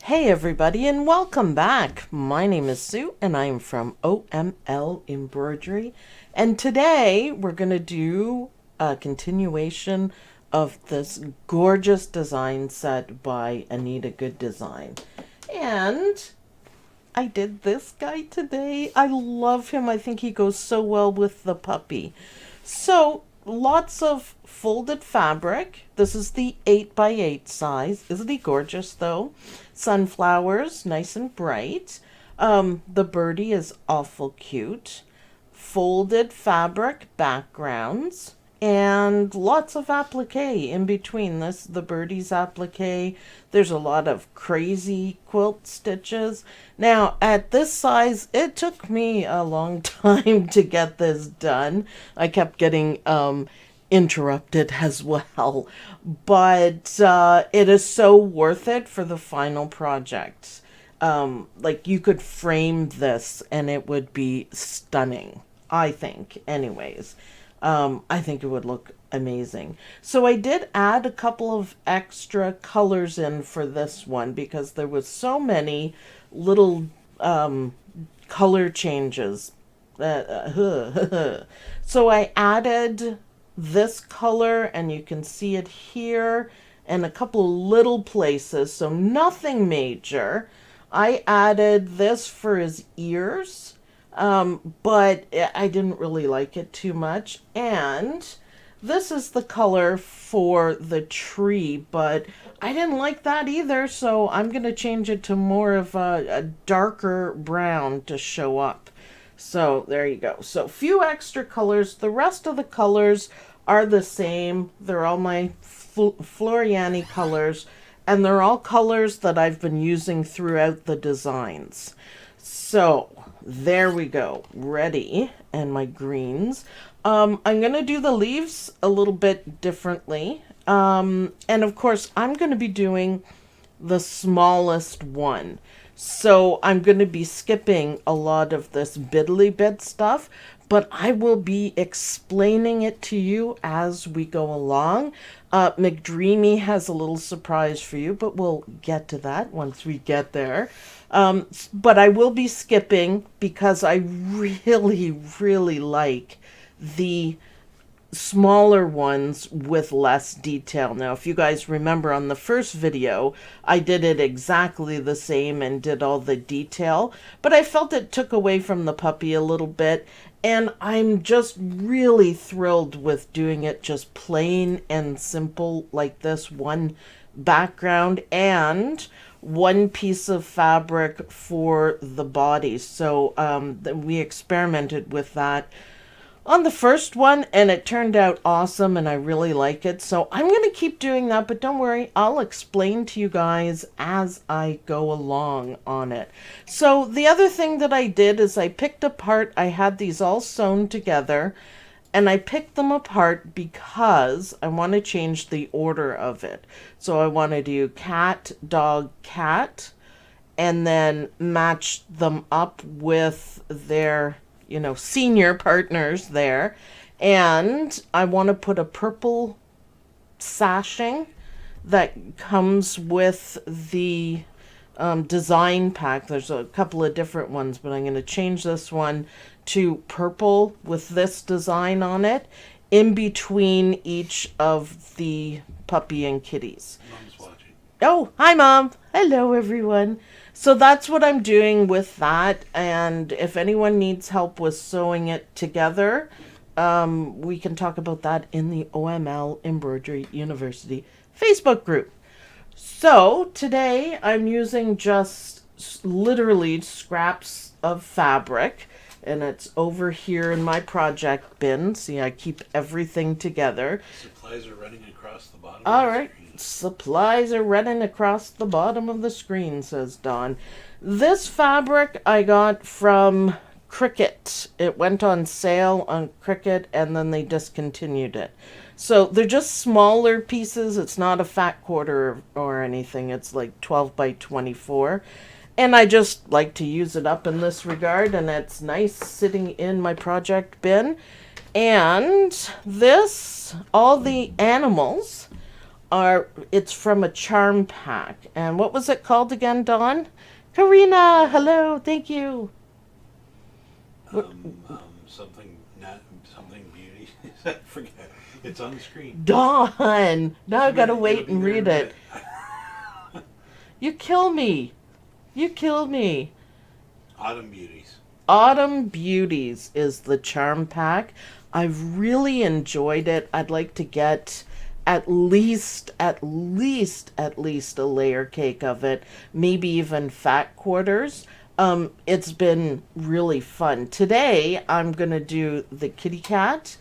Hey everybody and welcome back. My name is Sue and I'm from OML Embroidery, and today we're going to do a continuation of this gorgeous design set by Anita Goodesign. And I did this guy today. I love him. I think he goes so well with the puppy. So lots of folded fabric. This is the 8x8 size. Isn't he gorgeous though? Sunflowers, nice and bright. The birdie is awful cute. Folded fabric backgrounds. And lots of applique in between this. The birdie's applique. There's a lot of crazy quilt stitches. Now, at this size, it took me a long time to get this done. I kept getting interrupted as well. But it is so worth it for the final project. Like, you could frame this and it would be stunning, I think, anyways. I think it would look amazing. So I did add a couple of extra colors in for this one because there was so many little color changes. So I added this color, and you can see it here, and a couple of little places, so nothing major. I added this for his ears. But I didn't really like it too much. And this is the color for the tree, but I didn't like that either. So I'm going to change it to more of a darker brown to show up. So there you go. So a few extra colors. The rest of the colors are the same. They're all my Floriani colors, and they're all colors that I've been using throughout the designs. So there we go, ready, and my greens. I'm going to do the leaves a little bit differently. And of course, I'm going to be doing the smallest one. So I'm going to be skipping a lot of this biddly bit stuff, but I will be explaining it to you as we go along. McDreamy has a little surprise for you, but we'll get to that once we get there. But I will be skipping because I really like the smaller ones with less detail. Now, if you guys remember on the first video, I did it exactly the same and did all the detail, but I felt it took away from the puppy a little bit. And I'm just really thrilled with doing it just plain and simple like this. One background and one piece of fabric for the body. So we experimented with that on the first one, and it turned out awesome, and I really like it. So I'm going to keep doing that, but don't worry, I'll explain to you guys as I go along on it. So the other thing that I did is I picked apart, I had these all sewn together, and I picked them apart because I want to change the order of it. So I want to do cat, dog, cat, and then match them up with their senior partners there. And I want to put a purple sashing that comes with the design pack. There's a couple of different ones, but I'm going to change this one to purple with this design on it in between each of the puppy and kitties. Mom's watching. Oh, hi Mom. Hello everyone. So that's what I'm doing with that, and if anyone needs help with sewing it together, we can talk about that in the OML Embroidery University Facebook group. So today I'm using just literally scraps of fabric, and it's over here in my project bin. See, I keep everything together. Supplies are running across the bottom. All right. Supplies are running across the bottom of the screen, says Dawn. This fabric I got from Cricut. It went on sale on Cricut, and then they discontinued it. So they're just smaller pieces. It's not a fat quarter or anything. It's like 12 by 24. And I just like to use it up in this regard, and it's nice sitting in my project bin. And this, all the animals it's from a charm pack. And what was it called again, Dawn? Karina, hello, thank you. Something beauty. I forget. It's on the screen. Dawn, now I gotta wait and read it. You kill me. You kill me. Autumn Beauties. Autumn Beauties is the charm pack. I've really enjoyed it. I'd like to get at least a layer cake of it, maybe even fat quarters. It's been really fun. Today I'm gonna do the kitty cat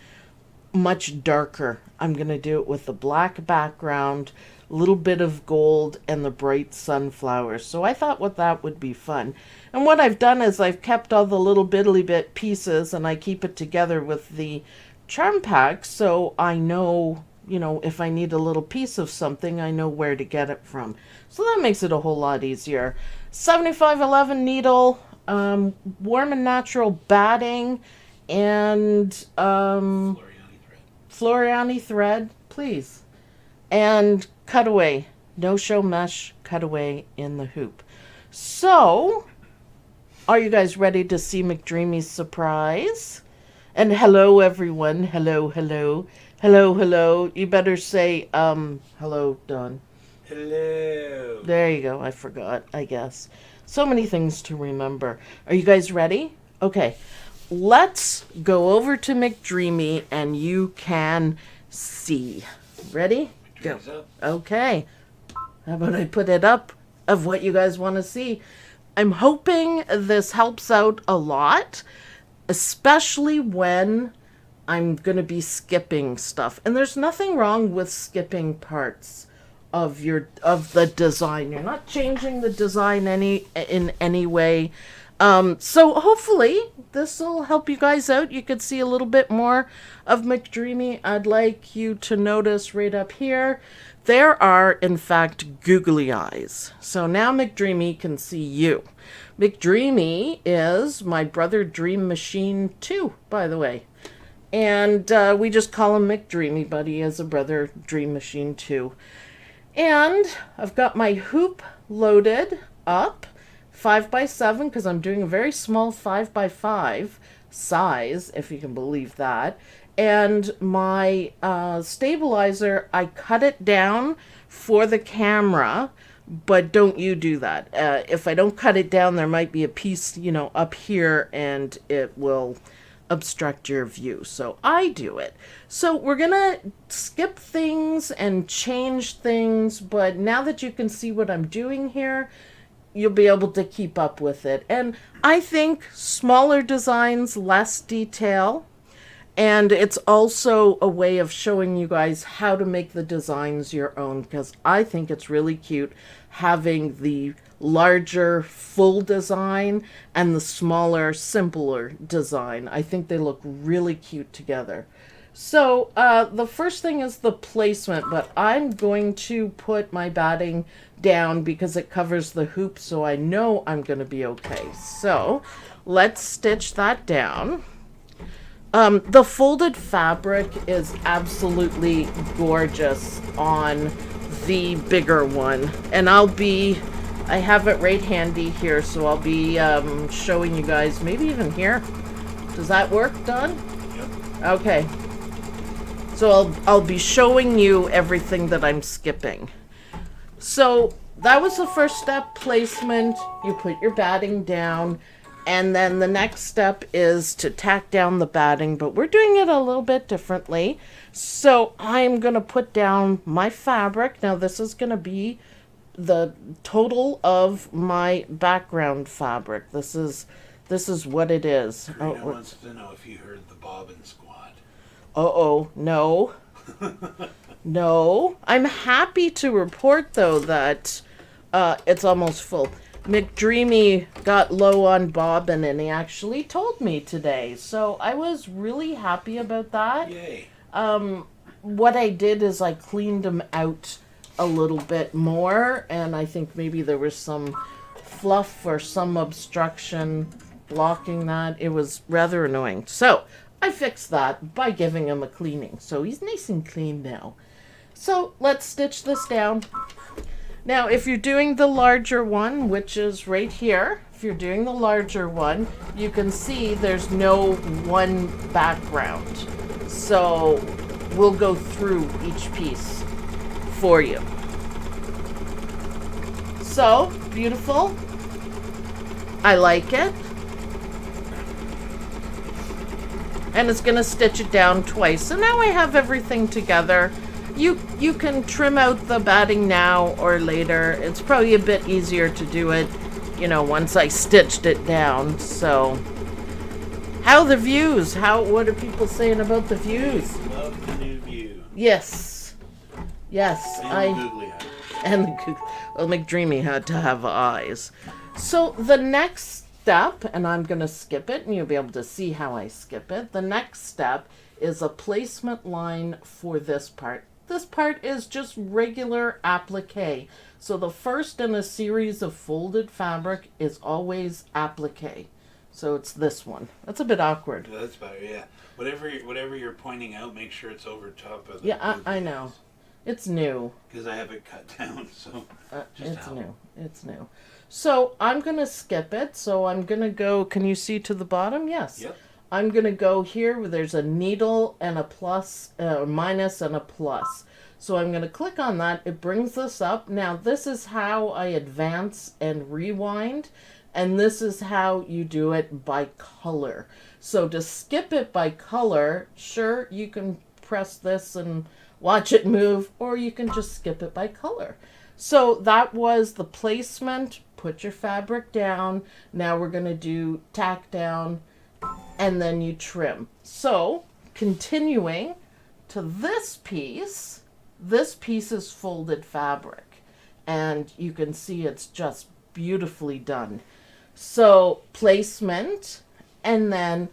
much darker. I'm gonna do it with the black background, little bit of gold, and the bright sunflowers. So I thought that would be fun. And what I've done is I've kept all the little biddly bit pieces and I keep it together with the charm pack, so I know, if I need a little piece of something, I know where to get it from. So that makes it a whole lot easier. 7511 needle, warm and natural batting, and Floriani thread, please. And cutaway, no show mesh cutaway in the hoop. So, are you guys ready to see McDreamy's surprise? And hello everyone, hello. You better say, hello, Dawn. Hello. There you go, I forgot, I guess. So many things to remember. Are you guys ready? Okay, let's go over to McDreamy and you can see. Ready? Go. Okay. How about I put it up of what you guys want to see? I'm hoping this helps out a lot, especially when I'm going to be skipping stuff. And there's nothing wrong with skipping parts of the design. You're not changing the design in any way. So hopefully this will help you guys out. You could see a little bit more of McDreamy. I'd like you to notice right up here, there are in fact googly eyes. So now McDreamy can see you. McDreamy is my brother Dream Machine 2, by the way. And we just call him McDreamy, but he is a brother Dream Machine 2. And I've got my hoop loaded up. 5x7, because I'm doing a very small 5x5 size, if you can believe that. And my stabilizer, I cut it down for the camera, but don't you do that. If I don't cut it down, there might be a piece, up here, and it will obstruct your view. So I do it. So we're gonna skip things and change things, but now that you can see what I'm doing here, you'll be able to keep up with it. And I think smaller designs, less detail. And it's also a way of showing you guys how to make the designs your own, because I think it's really cute having the larger full design and the smaller, simpler design. I think they look really cute together. So the first thing is the placement, but I'm going to put my batting down because it covers the hoop, so I know I'm going to be okay. So let's stitch that down. The folded fabric is absolutely gorgeous on the bigger one, and I have it right handy here, so I'll be showing you guys, maybe even here. Does that work, Don? Yep. Okay. So I'll be showing you everything that I'm skipping. So that was the first step, placement. You put your batting down, and then the next step is to tack down the batting, but we're doing it a little bit differently. So I'm going to put down my fabric. Now this is going to be the total of my background fabric. This is what it is. Karina wants to know if you heard the bobbin squad. Uh-oh, no. No. I'm happy to report, though, that it's almost full. McDreamy got low on bobbin, and he actually told me today. So I was really happy about that. Yay. What I did is I cleaned them out a little bit more, and I think maybe there was some fluff or some obstruction blocking that. It was rather annoying. So I fixed that by giving him a cleaning. So he's nice and clean now. So let's stitch this down. Now, if you're doing the larger one, which is right here, if you're doing the larger one, you can see there's no one background. So we'll go through each piece for you. So, beautiful. I like it. And it's going to stitch it down twice. So now I have everything together. You can trim out the batting now or later. It's probably a bit easier to do it, you know, once I stitched it down. So, how the views? What are people saying about the views? Love the new view. Yes. Yes. And the googly eye. And well, McDreamy had to have eyes. So the next step, and I'm going to skip it, and you'll be able to see how I skip it. The next step is a placement line for this part. This part is just regular applique. So the first in a series of folded fabric is always applique. So it's this one. That's a bit awkward. That's better, yeah. Whatever you're pointing out, make sure it's over top of the Yeah, I know. It's new. Because I have it cut down, so It's new. It's new. So I'm going to skip it. So I'm going to go, can you see to the bottom? Yes. Yep. I'm going to go here where there's a needle and a plus, minus and a plus. So I'm going to click on that. It brings this up. Now this is how I advance and rewind. And this is how you do it by color. So to skip it by color, sure, you can press this and watch it move, or you can just skip it by color. So that was the placement. Put your fabric down. Now we're going to do tack down, and then you trim. So continuing to this piece is folded fabric, and you can see it's just beautifully done. So placement, and then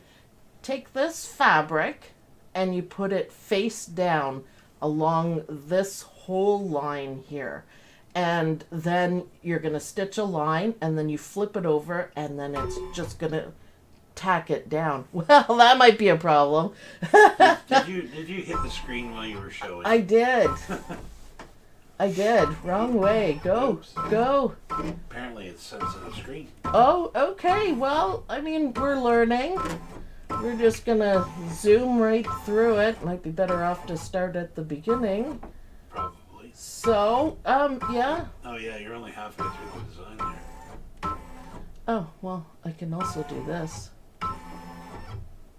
take this fabric and you put it face down along this whole line here. And then you're going to stitch a line, and then you flip it over, and then it's just going to tack it down. Well, that might be a problem. Did you hit the screen while you were showing? I did. I did. Wrong way. Go. Oops. Go. Apparently it's sensitive screen. Oh, okay. Well, I mean, we're learning. We're just going to zoom right through it. Might be better off to start at the beginning. Probably. So, yeah. Oh yeah, you're only halfway through the design there. Oh, well, I can also do this.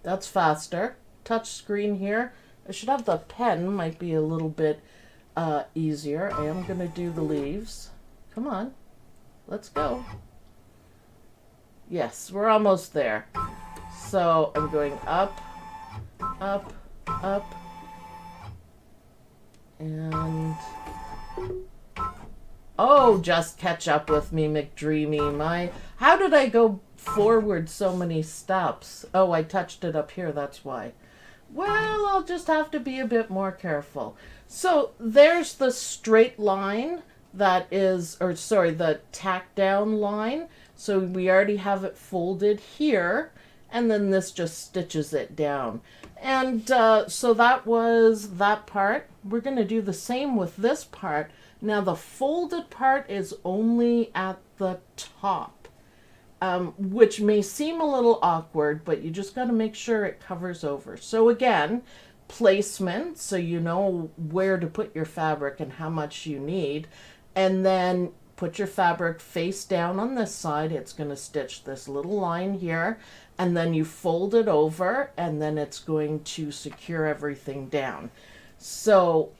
That's faster. Touch screen here. I should have the pen. Might be a little bit easier. I am going to do the leaves. Come on. Let's go. Yes, we're almost there. So I'm going up, up, up, and oh, just catch up with me, McDreamy. How did I go forward so many steps? Oh, I touched it up here, that's why. Well, I'll just have to be a bit more careful. So there's the straight line that is, or sorry, the tack down line. So we already have it folded here, and then this just stitches it down. And so that was that part. We're going to do the same with this part. Now the folded part is only at the top, which may seem a little awkward, but you just got to make sure it covers over. So again, placement, so you know where to put your fabric and how much you need, and then put your fabric face down on this side. It's going to stitch this little line here, and then you fold it over, and then it's going to secure everything down. So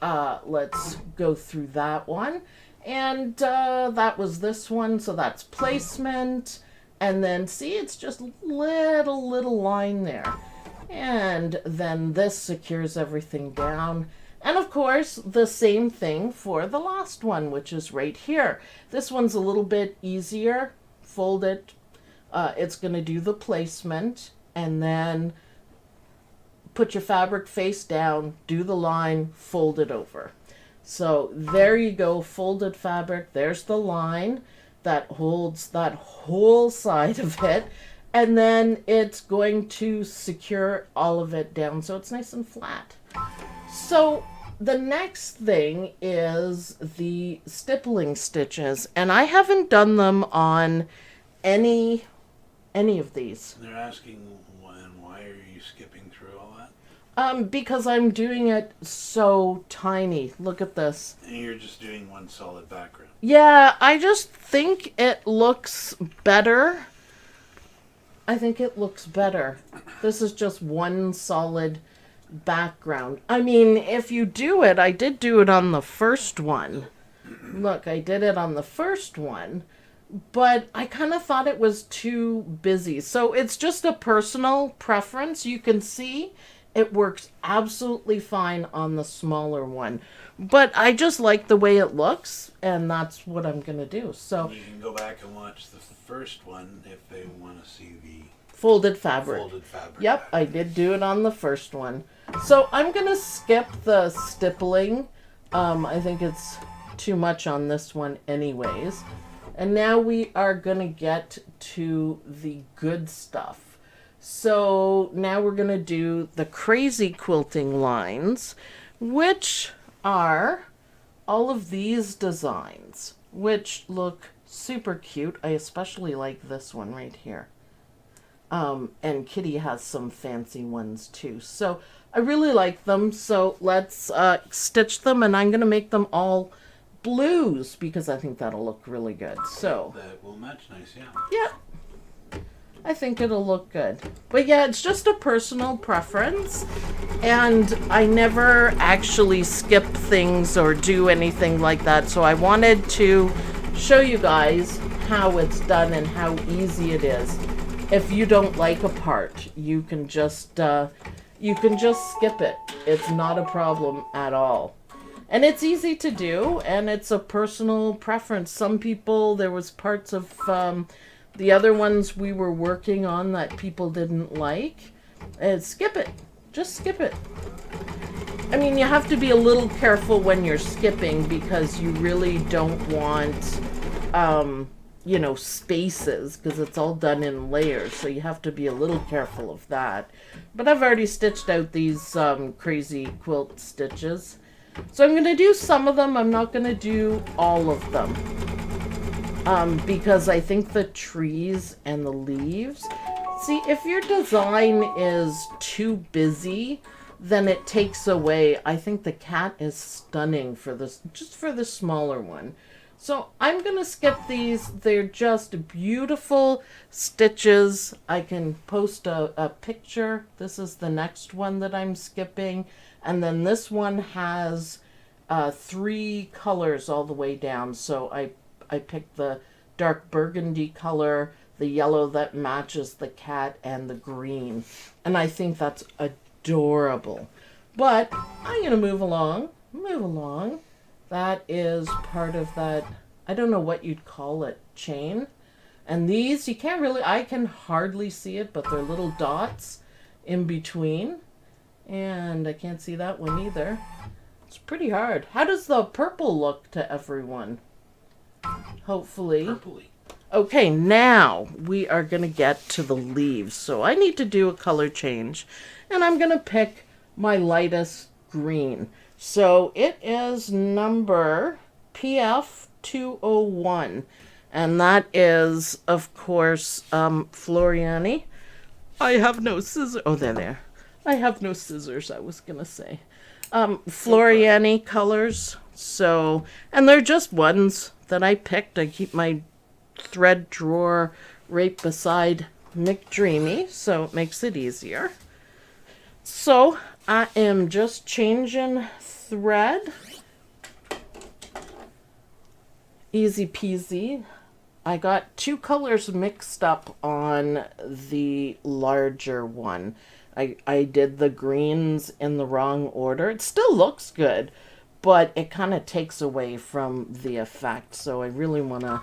let's go through that one. And that was this one. So that's placement. And then see, it's just little line there. And then this secures everything down. And of course, the same thing for the last one, which is right here. This one's a little bit easier. Fold it. It's going to do the placement. And then put your fabric face down, do the line, fold it over. So there you go, folded fabric. There's the line that holds that whole side of it. And then it's going to secure all of it down so it's nice and flat. So the next thing is the stippling stitches, and I haven't done them on any of these. They're asking why are you skipping through all that? Because I'm doing it so tiny. Look at this. And you're just doing one solid background. Yeah, I just think it looks better. I think it looks better. This is just one solid background. I mean, if you do it, I did do it on the first one. Look, I did it on the first one, but I kind of thought it was too busy. So it's just a personal preference. You can see it works absolutely fine on the smaller one. But I just like the way it looks, and that's what I'm going to do. So you can go back and watch the first one if they want to see the folded fabric. Folded fabric. Yep, I did do it on the first one. So I'm going to skip the stippling. I think it's too much on this one anyways. And now we are going to get to the good stuff. So now we're going to do the crazy quilting lines, which are all of these designs, which look super cute. I especially like this one right here. And Kitty has some fancy ones too. So I really like them. So let's stitch them, and I'm going to make them all blues because I think that'll look really good. So that will match nice, yeah. Yeah. I think it'll look good. But yeah, it's just a personal preference, and I never actually skip things or do anything like that. So I wanted to show you guys how it's done and how easy it is. If you don't like a part, you can just skip it. It's not a problem at all. And it's easy to do, and it's a personal preference. Some people, there was parts of the other ones we were working on that people didn't like. Skip it. Just skip it. I mean, you have to be a little careful when you're skipping because you really don't want, spaces because it's all done in layers. So you have to be a little careful of that. But I've already stitched out these crazy quilt stitches. So I'm going to do some of them. I'm not going to do all of them. Because I think the trees and the leaves, see, if your design is too busy, then it takes away. I think the cat is stunning for this, just for the smaller one. So I'm going to skip these. They're just beautiful stitches. I can post a picture. This is the next one that I'm skipping. And then this one has 3 colors all the way down. So I picked the dark burgundy color, the yellow that matches the cat, and the green. And I think that's adorable. But I'm going to move along. That is part of that, I don't know what you'd call it, chain. And these, you can't really, I can hardly see it, but they're little dots in between. And I can't see that one either. It's pretty hard. How does the purple look to everyone? Hopefully. Purpley. Okay, now we are going to get to the leaves. So I need to do a color change. And I'm going to pick my lightest green. So it is number PF201. And that is, of course, Floriani. I have no scissors. Oh, they're there. I have no scissors, I was going to say. Floriani colors. So, and they're just ones that I picked. I keep my thread drawer right beside McDreamy, so it makes it easier. So, I am just changing thread. Easy peasy. I got 2 colors mixed up on the larger one. I did the greens in the wrong order. It still looks good, but it kind of takes away from the effect. So I really want to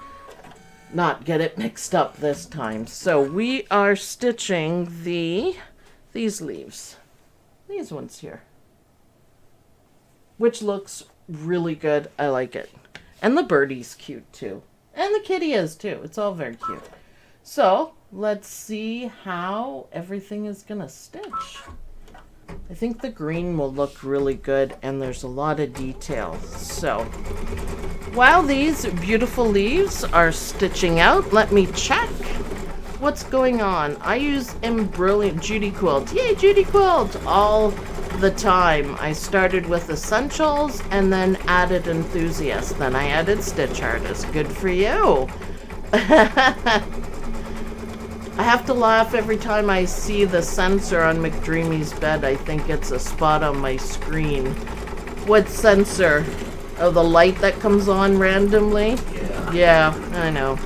not get it mixed up this time. So we are stitching these leaves. These ones here. Which looks really good. I like it. And the birdie's cute too. And the kitty is too. It's all very cute. So let's see how everything is going to stitch. I think the green will look really good, and there's a lot of detail. So while these beautiful leaves are stitching out, let me check what's going on. I use Embroidery Judy Quilt. Yay, Judy Quilt! All the time. I started with Essentials and then added Enthusiast. Then I added Stitch Artist. Good for you. I have to laugh every time I see the sensor on McDreamy's bed. I think it's a spot on my screen. What sensor? Oh, the light that comes on randomly? Yeah, I know.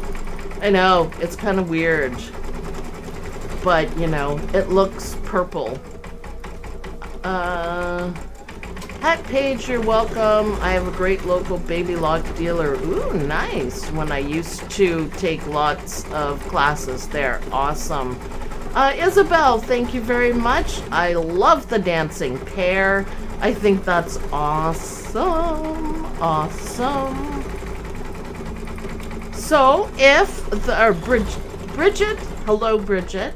I know, it's kind of weird. But, you know, it looks purple. Hat Page, you're welcome. I have a great local baby lock dealer. Ooh, nice. When I used to take lots of classes there. Awesome. Isabel, thank you very much. I love the dancing pear. I think that's awesome. Awesome. So, if Bridget, hello Bridget.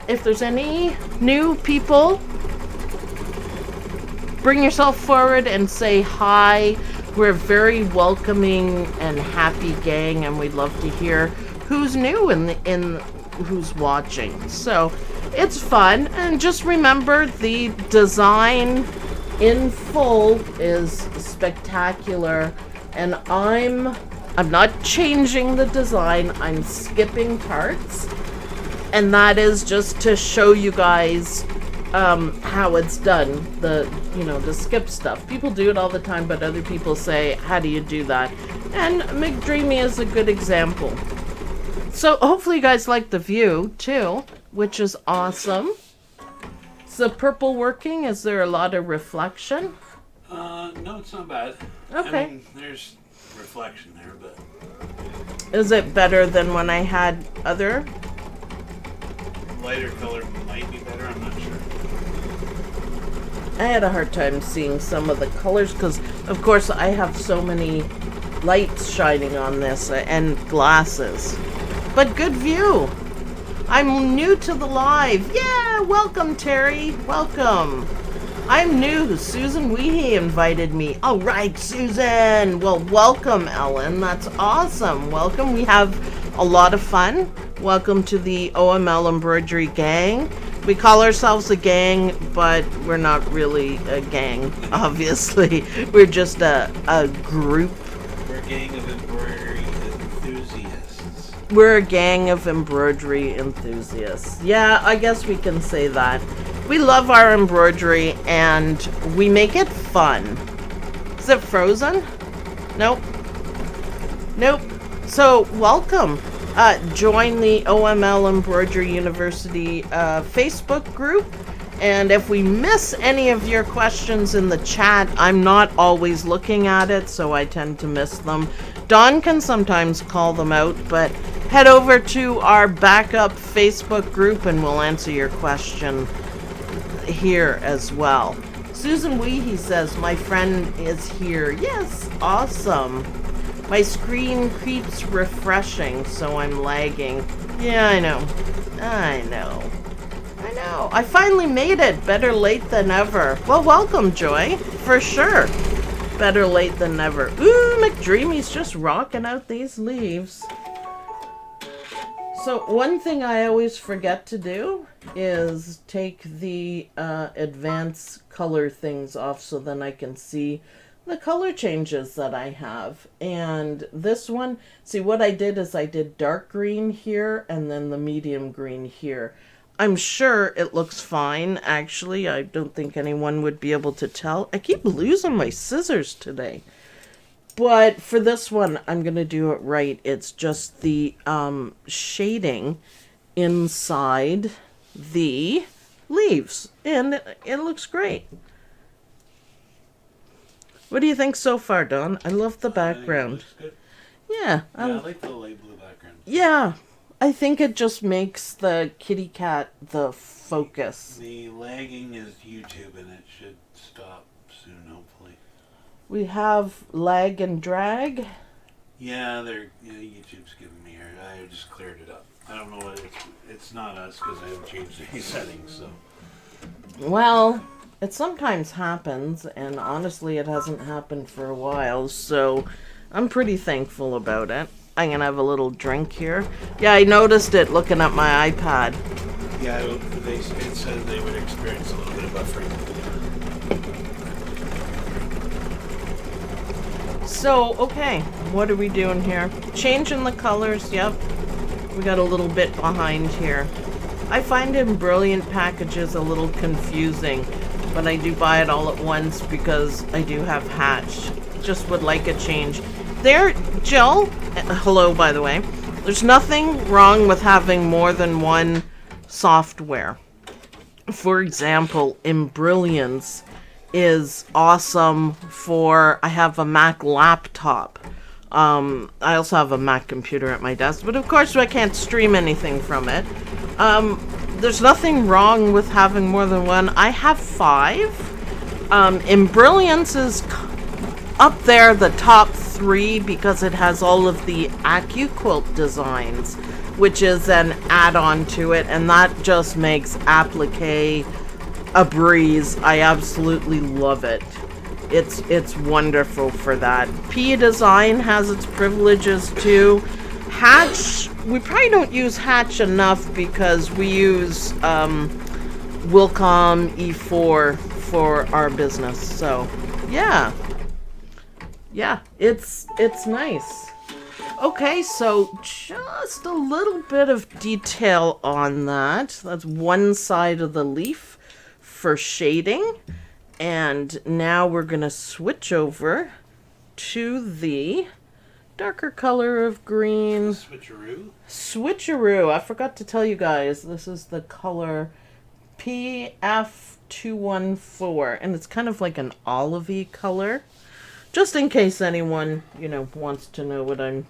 If there's any new people, bring yourself forward and say hi. We're a very welcoming and happy gang, and we'd love to hear who's new in who's watching. So it's fun, and just remember the design in full is spectacular, and I'm not changing the design. I'm skipping parts, and that is just to show you guys how it's done, the skip stuff. People do it all the time, but other people say, how do you do that? And McDreamy is a good example. So hopefully you guys like the view too, which is awesome. Is the purple working? Is there a lot of reflection? No, it's not bad. Okay. I mean, there's reflection there, but... Is it better than when I had other? Lighter color might be better, I'm not sure. I had a hard time seeing some of the colors because, of course, I have so many lights shining on this and glasses. But good view. I'm new to the live. Yeah, welcome, Terry. Welcome. I'm new. Susan Weehee invited me. All right, Susan. Well, welcome, Ellen. That's awesome. Welcome. We have a lot of fun. Welcome to the OML Embroidery Gang. We call ourselves a gang, but we're not really a gang, obviously. We're just a group. We're a gang of embroidery enthusiasts. We're a gang of embroidery enthusiasts. Yeah, I guess we can say that. We love our embroidery, and we make it fun. Is it frozen? Nope. Nope. So, welcome. Join the OML Embroidery University Facebook group. And if we miss any of your questions in the chat, I'm not always looking at it, so I tend to miss them. Dawn can sometimes call them out, but head over to our backup Facebook group and we'll answer your question here as well. Susan Weehee says, my friend is here. Yes, awesome. My screen keeps refreshing, so I'm lagging. Yeah, I know. I know. I finally made it. Better late than ever. Well, welcome, Joy. For sure. Better late than never. Ooh, McDreamy's just rocking out these leaves. So one thing I always forget to do is take the advanced color things off so then I can see the color changes that I have. And this one, see what I did is I did dark green here and then the medium green here. I'm sure it looks fine, actually. I don't think anyone would be able to tell. I keep losing my scissors today. But for this one, I'm going to do it right. It's just the shading inside the leaves. And it looks great. What do you think so far, Dawn? I love the background. Yeah. I like the light blue background. Yeah. I think it just makes the kitty cat the focus. The lagging is YouTube, and it should stop soon, hopefully. We have lag and drag. Yeah, YouTube's giving me here. I just cleared it up. I don't know what it's not us because I haven't changed any settings. So Well, it sometimes happens, and honestly, it hasn't happened for a while, so I'm pretty thankful about it. I'm gonna have a little drink here. Yeah, I noticed it looking at my iPad. Yeah, it said they would experience a little bit of buffering. So, okay, what are we doing here? Changing the colors, yep. We got a little bit behind here. I find Brilliant packages a little confusing, but I do buy it all at once because I do have Hatch. Just would like a change. There, Jill, hello by the way. There's nothing wrong with having more than one software. For example, Embrilliance is awesome for, I have a Mac laptop. I also have a Mac computer at my desk, but of course I can't stream anything from it. There's nothing wrong with having more than one. I have 5. Embrilliance is up there, the top 3, because it has all of the AccuQuilt designs, which is an add-on to it, and that just makes applique a breeze. I absolutely love it. It's wonderful for that. PEDesign has its privileges too. Hatch, we probably don't use Hatch enough because we use Wilcom E4 for our business. So, yeah. Yeah, it's nice. Okay, so just a little bit of detail on that. That's one side of the leaf for shading. And now we're going to switch over to the darker color of green. Switcheroo? Switcheroo. I forgot to tell you guys, this is the color PF214. And it's kind of like an olivey color. Just in case anyone, wants to know what I'm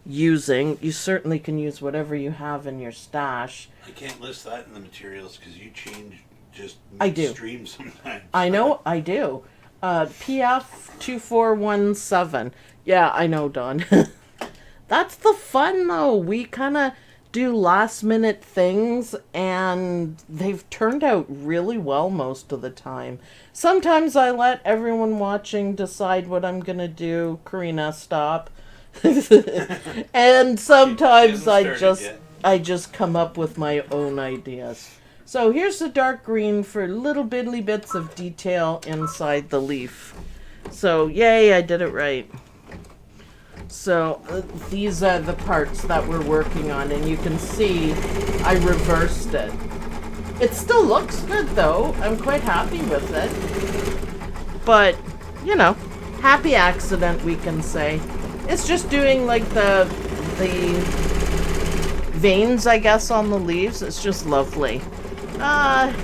using. You certainly can use whatever you have in your stash. I can't list that in the materials because you change just I do. stream sometimes. I know, I do. PF2417. Yeah, I know, Don. That's the fun, though. We kind of do last-minute things, and they've turned out really well most of the time. Sometimes I let everyone watching decide what I'm going to do. Karina, stop. And sometimes I just come up with my own ideas. So here's the dark green for little biddly bits of detail inside the leaf. So yay, I did it right. So these are the parts that we're working on, and you can see I reversed it. It still looks good though. I'm quite happy with it. But, happy accident we can say. It's just doing like the veins, I guess, on the leaves. It's just lovely.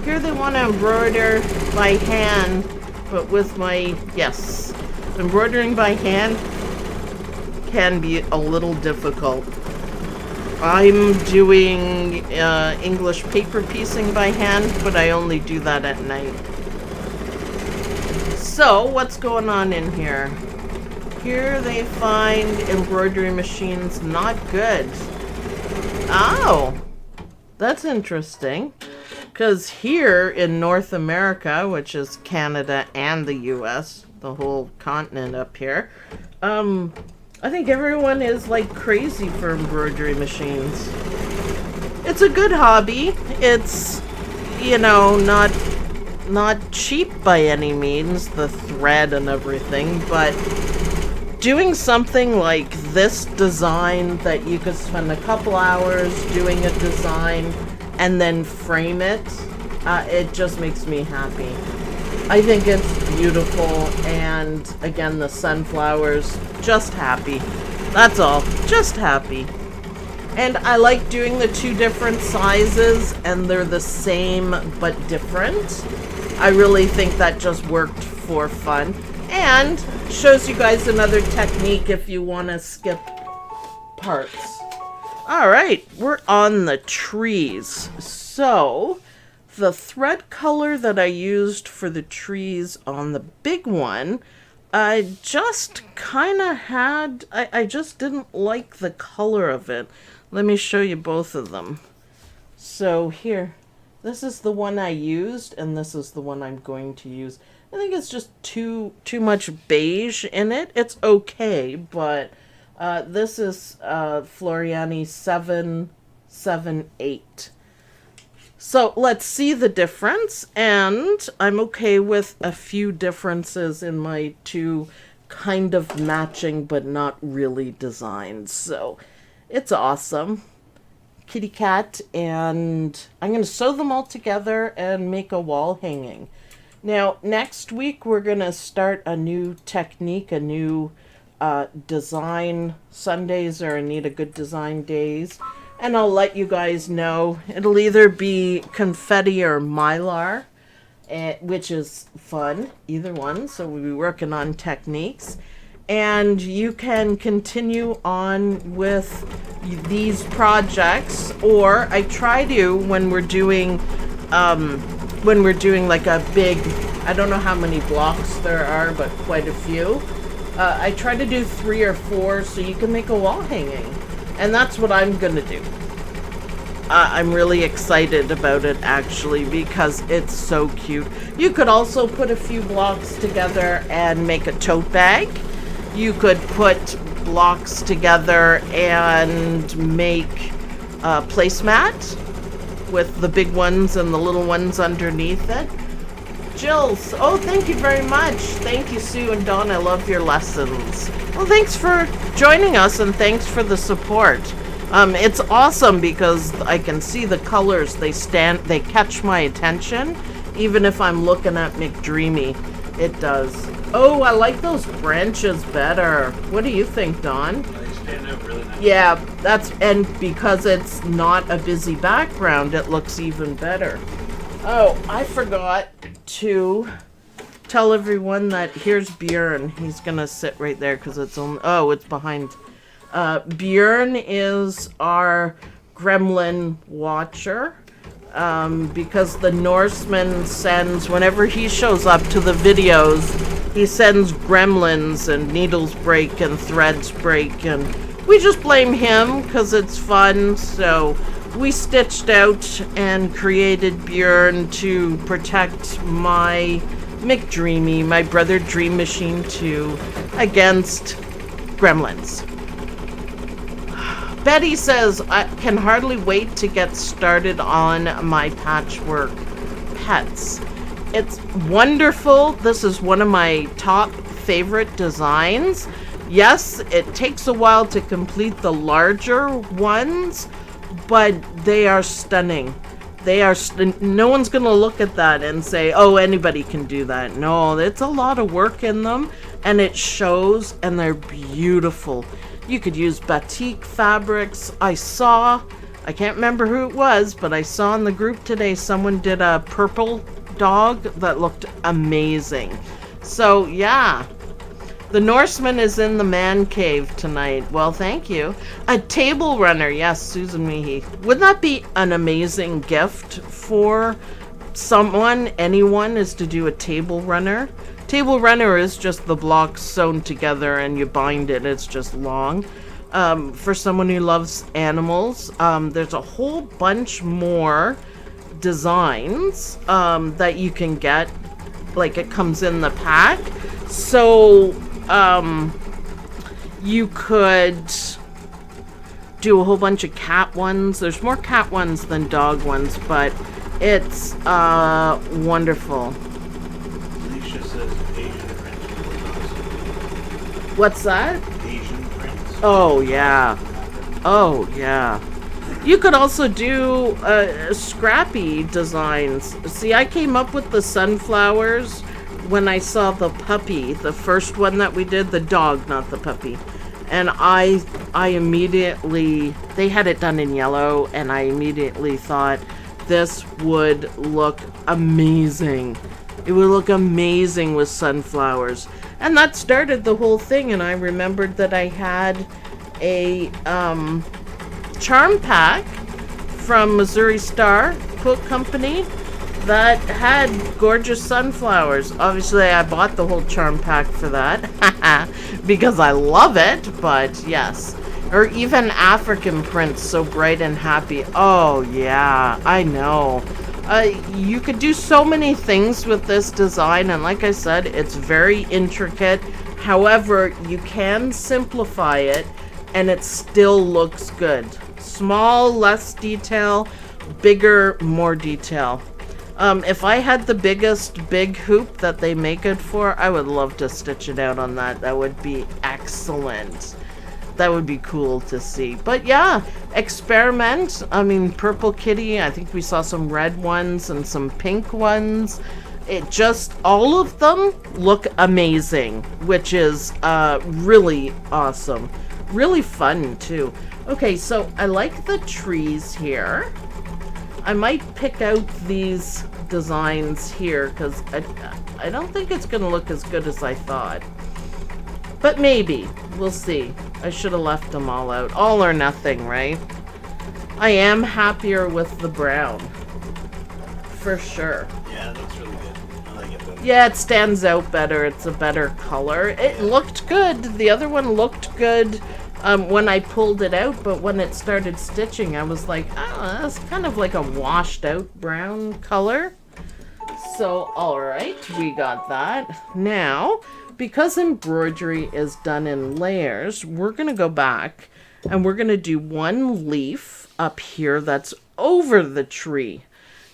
Here they want to embroider by hand, but with my, yes, embroidering by hand can be a little difficult. I'm doing English paper piecing by hand, but I only do that at night. So, what's going on in here? Here they find embroidery machines not good. Oh, that's interesting. Because here in North America, which is Canada and the US, the whole continent up here, I think everyone is like crazy for embroidery machines. It's a good hobby. It's, not cheap by any means, the thread and everything, but doing something like this design that you could spend a couple hours doing a design and then frame it, it just makes me happy. I think it's beautiful, and again, the sunflowers, just happy. That's all, just happy. And I like doing the 2 different sizes, and they're the same but different. I really think that just worked for fun. And shows you guys another technique if you want to skip parts. Alright, we're on the trees. So, the thread color that I used for the trees on the big one, I just kind of had, I just didn't like the color of it. Let me show you both of them. So here, This is the one I used, and this is the one I'm going to use. I think it's just too much beige in it. It's okay, but this is Floriani 778. So let's see the difference, and I'm okay with a few differences in my two kind of matching but not really designs. So it's awesome. Kitty cat, and I'm going to sew them all together and make a wall hanging. Now, next week we're going to start a new technique, a new design. Sundays are Anita Goodesign days, and I'll let you guys know. It'll either be confetti or mylar, which is fun, either one. So we'll be working on techniques. And you can continue on with these projects, or I try to when we're doing like a big, I don't know how many blocks there are, but quite a few. I try to do 3 or 4 so you can make a wall hanging, and that's what I'm gonna do. I'm really excited about it actually because it's so cute. You could also put a few blocks together and make a tote bag. You could put blocks together and make a placemat with the big ones and the little ones underneath it. Jill's, oh, thank you very much. Thank you, Sue and Dawn. I love your lessons. Well, thanks for joining us and thanks for the support. It's awesome because I can see the colors. They catch my attention. Even if I'm looking at McDreamy, it does. Oh, I like those branches better. What do you think, Dawn? They stand out really nice. Yeah, and because it's not a busy background, it looks even better. Oh, I forgot to tell everyone that here's Björn. He's gonna sit right there because it's only, it's behind. Björn is our gremlin watcher. Because the Norseman sends, whenever he shows up to the videos, he sends gremlins and needles break and threads break, and we just blame him because it's fun. So we stitched out and created Björn to protect my McDreamy, my brother Dream Machine 2, against gremlins. Betty says, I can hardly wait to get started on my Patchwork Pets. It's wonderful. This is one of my top favorite designs. Yes, it takes a while to complete the larger ones, but they are stunning. No one's going to look at that and say, oh, anybody can do that. No, it's a lot of work in them, and it shows, and they're beautiful. You could use batik fabrics. I can't remember who it was, but I saw in the group today someone did a purple dog that looked amazing. So yeah, the Norseman is in the man cave tonight. Well, thank you. A table runner, yes, Susan Meehee. Wouldn't that be an amazing gift for anyone, is to do a table runner? Table runner is just the blocks sewn together and you bind it. It's just long. For someone who loves animals, there's a whole bunch more designs that you can get. Like, it comes in the pack. So you could do a whole bunch of cat ones. There's more cat ones than dog ones, but it's wonderful. What's that? Asian prints. Oh, yeah. Oh, yeah. You could also do scrappy designs. See, I came up with the sunflowers when I saw the puppy, the first one that we did, the dog, not the puppy. And I immediately, they had it done in yellow, and I immediately thought this would look amazing. It would look amazing with sunflowers. And that started the whole thing, and I remembered that I had a charm pack from Missouri Star Quilt Company that had gorgeous sunflowers. Obviously, I bought the whole charm pack for that because I love it, but yes. Or even African prints, so bright and happy. Oh, yeah, I know. You could do so many things with this design, and like I said, it's very intricate. However, you can simplify it and it still looks good. Small, less detail, bigger, more detail. If I had the biggest big hoop that they make it for, I would love to stitch it out on that. That would be excellent. That would be cool to see. But yeah, experiment. I mean, purple kitty, I think we saw some red ones and some pink ones. It just, all of them look amazing, which is really awesome. Really fun too. Okay, so I like the trees here. I might pick out these designs here because I don't think it's going to look as good as I thought. But maybe. We'll see. I should have left them all out. All or nothing, right? I am happier with the brown. For sure. Yeah, that looks really good. I like it better. Yeah, it stands out better. It's a better color. It looked good. The other one looked good when I pulled it out, but when it started stitching, I was like, oh, that's kind of like a washed out brown color. So, alright, we got that. Now, because embroidery is done in layers, we're going to go back and we're going to do one leaf up here that's over the tree.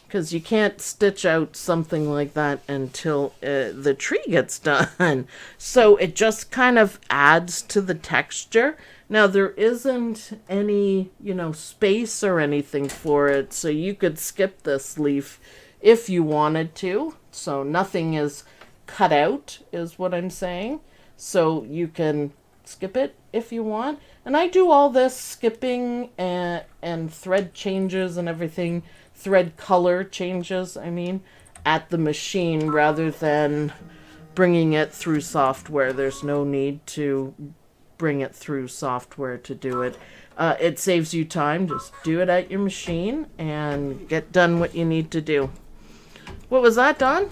Because you can't stitch out something like that until the tree gets done. So it just kind of adds to the texture. Now there isn't any, space or anything for it. So you could skip this leaf if you wanted to. So nothing is cut out is what I'm saying. So you can skip it if you want. And I do all this skipping and thread changes and everything. Thread color changes, at the machine rather than bringing it through software. There's no need to bring it through software to do it. It saves you time. Just do it at your machine and get done what you need to do. What was that, Don?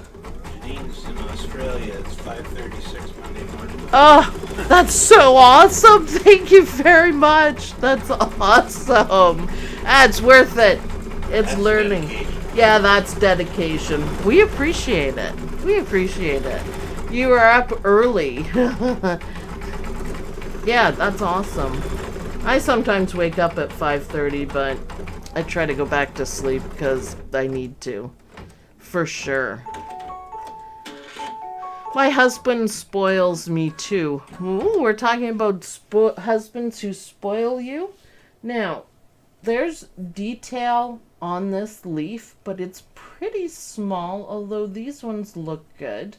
Janine's in Australia. It's 5:36 Monday morning. Oh, that's so awesome. Thank you very much. That's awesome. That's worth it. It's That's learning. dedication. Yeah, that's dedication. We appreciate it. We appreciate it. You are up early. Yeah, that's awesome. I sometimes wake up at 5:30, but I try to go back to sleep because I need to. For sure. My husband spoils me too. Ooh, we're talking about husbands who spoil you. Now, there's detail on this leaf, but it's pretty small, although these ones look good.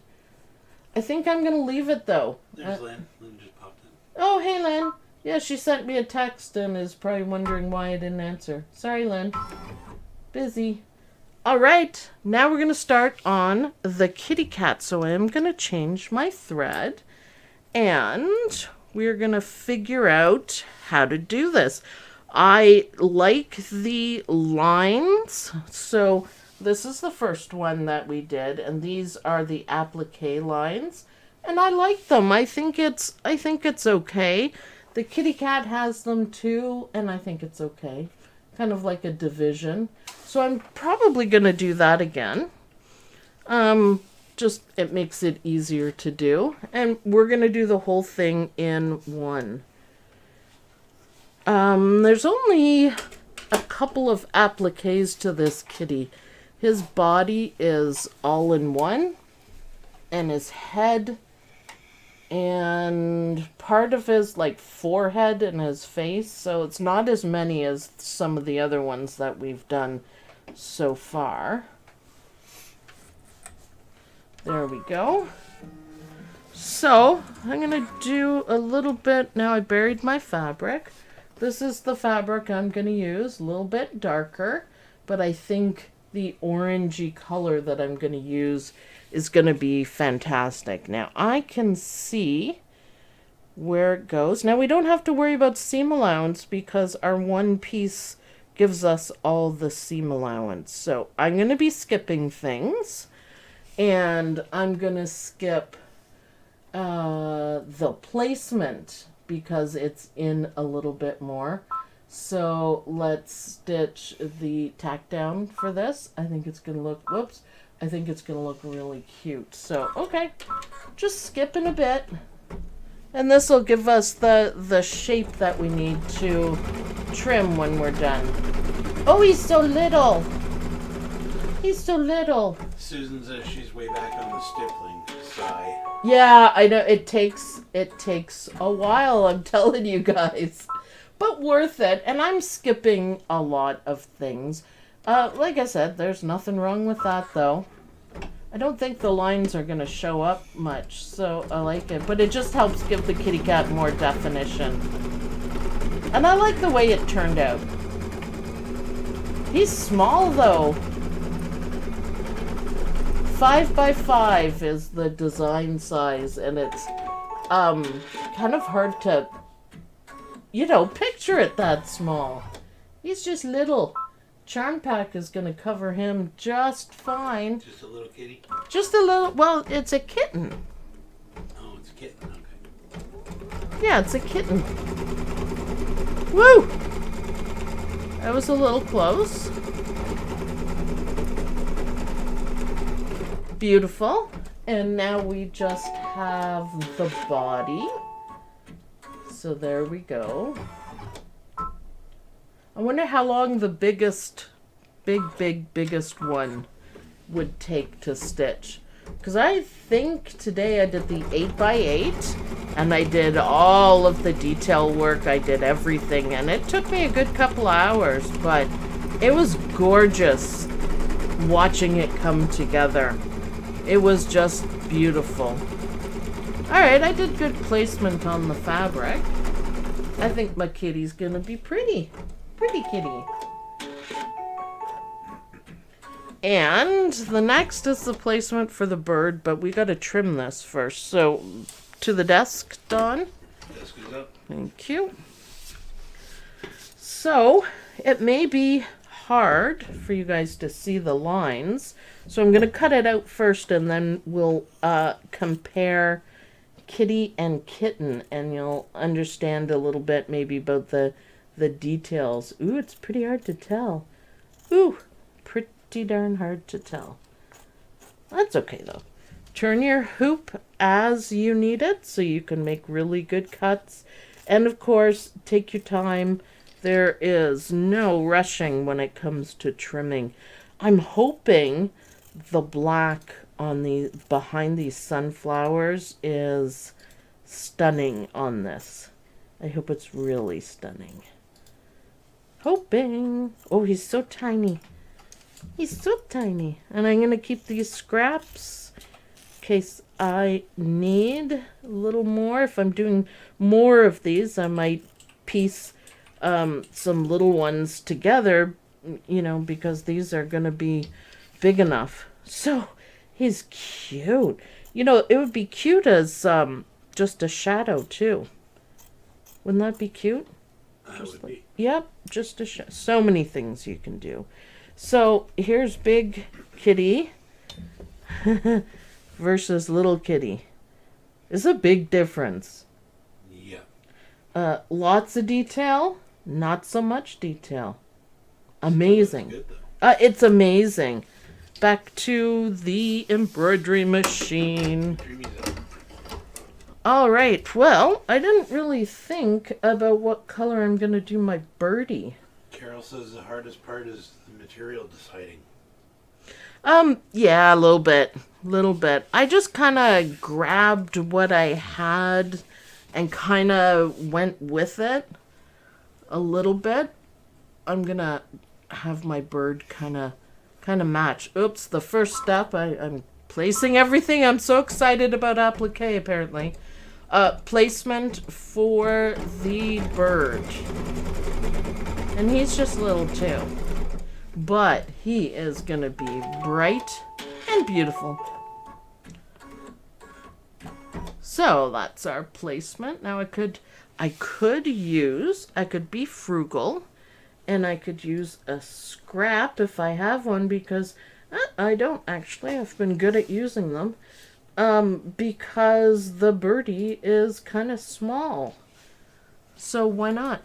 I think I'm going to leave it, though. There's Lynn. Lynn just popped in. Oh, hey, Lynn. Yeah, she sent me a text and is probably wondering why I didn't answer. Sorry, Lynn. Busy. All right, now we're going to start on the kitty cat. So I'm going to change my thread, and we're going to figure out how to do this. I like the lines, so this is the first one that we did, and these are the applique lines, and I like them. I think it's okay. The kitty cat has them too, and I think it's okay. Kind of like a division. So I'm probably going to do that again. Just it makes it easier to do, and we're going to do the whole thing in one. There's only a couple of appliques to this kitty. His body is all in one, and his head, and part of his forehead and his face. So it's not as many as some of the other ones that we've done so far. There we go. So I'm gonna do a little bit. Now I buried my fabric. This is the fabric I'm going to use, a little bit darker, but I think the orangey color that I'm going to use is going to be fantastic. Now I can see where it goes. Now we don't have to worry about seam allowance because our one piece gives us all the seam allowance. So I'm going to be skipping things, and I'm going to skip the placement because it's in a little bit more. So let's stitch the tack down for this. I think it's gonna look, whoops, I think it's gonna look really cute. So, okay, just skipping a bit. And this will give us the shape that we need to trim when we're done. Oh, he's so little. He's so little. Susan says she's way back on the stippling side. Yeah, I know it takes a while, I'm telling you guys. But worth it. And I'm skipping a lot of things. Like I said, there's nothing wrong with that though. I don't think the lines are going to show up much, so I like it. But it just helps give the kitty cat more definition. And I like the way it turned out. He's small though. 5 by 5 is the design size, and it's kind of hard to, picture it that small. He's just little. Charm Pack is going to cover him just fine. Just a little kitty? Just a little, well, it's a kitten. Oh, it's a kitten, okay. Yeah, it's a kitten. Woo! That was a little close. Beautiful. And now we just have the body. So there we go. I wonder how long the biggest one would take to stitch. Because I think today I did the 8 by 8 and I did all of the detail work. I did everything and it took me a good couple hours, but it was gorgeous watching it come together. It was just beautiful. Alright, I did good placement on the fabric. I think my kitty's gonna be pretty. Pretty kitty. And the next is the placement for the bird, but we gotta trim this first. So, to the desk, Dawn. Desk is up. Thank you. So, it may be hard for you guys to see the lines. So I'm gonna cut it out first and then we'll compare kitty and kitten and you'll understand a little bit maybe about the details. Ooh, it's pretty hard to tell. Ooh, pretty darn hard to tell. That's okay though. Turn your hoop as you need it so you can make really good cuts. And of course, take your time. There is no rushing when it comes to trimming. I'm hoping the black on the behind these sunflowers is stunning on this. I hope it's really stunning. Hoping. Oh, he's so tiny. He's so tiny. And I'm going to keep these scraps in case I need a little more. If I'm doing more of these, I might piece some little ones together, because these are going to be big enough. So, he's cute. It would be cute as just a shadow, too. Wouldn't that be cute? That would be. Yep, just a so many things you can do. So here's big kitty versus little kitty. It's a big difference. Yeah. Lots of detail, not so much detail. Amazing. Good, though. It's amazing. Back to the embroidery machine. All right, well, I didn't really think about what color I'm going to do my birdie. Carol says the hardest part is the material deciding. Yeah, a little bit. I just kind of grabbed what I had and kind of went with it a little bit. I'm going to have my bird kind of match. Oops, the first step, I'm placing everything. I'm so excited about applique, apparently. Placement for the bird. And he's just little too. But he is going to be bright and beautiful. So that's our placement. Now I could be frugal. And I could use a scrap if I have one, because I don't actually. I've been good at using them. Because the birdie is kind of small. So why not?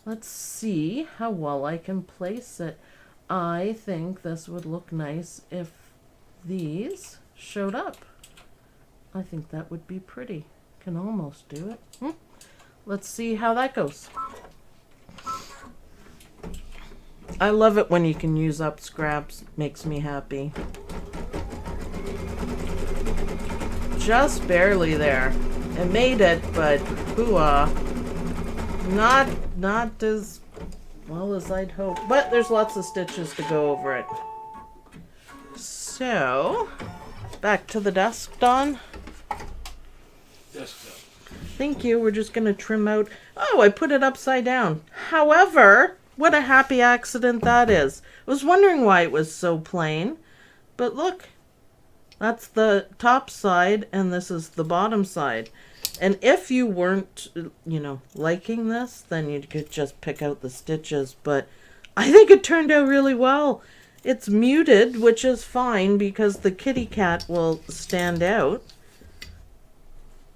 let's see how well I can place it. I think this would look nice if these showed up. I think that would be pretty. Can almost do it. Let's see how that goes. I love it when you can use up scraps. Makes me happy. Just barely there. It made it, but hoo-ah. Not as well as I'd hope. But there's lots of stitches to go over it. So, back to the desk, Dawn. Desktop. Thank you. We're just going to trim out. Oh, I put it upside down. However, what a happy accident that is. I was wondering why it was so plain. But look, that's the top side and this is the bottom side. And if you weren't, liking this, then you could just pick out the stitches. But I think it turned out really well. It's muted, which is fine because the kitty cat will stand out.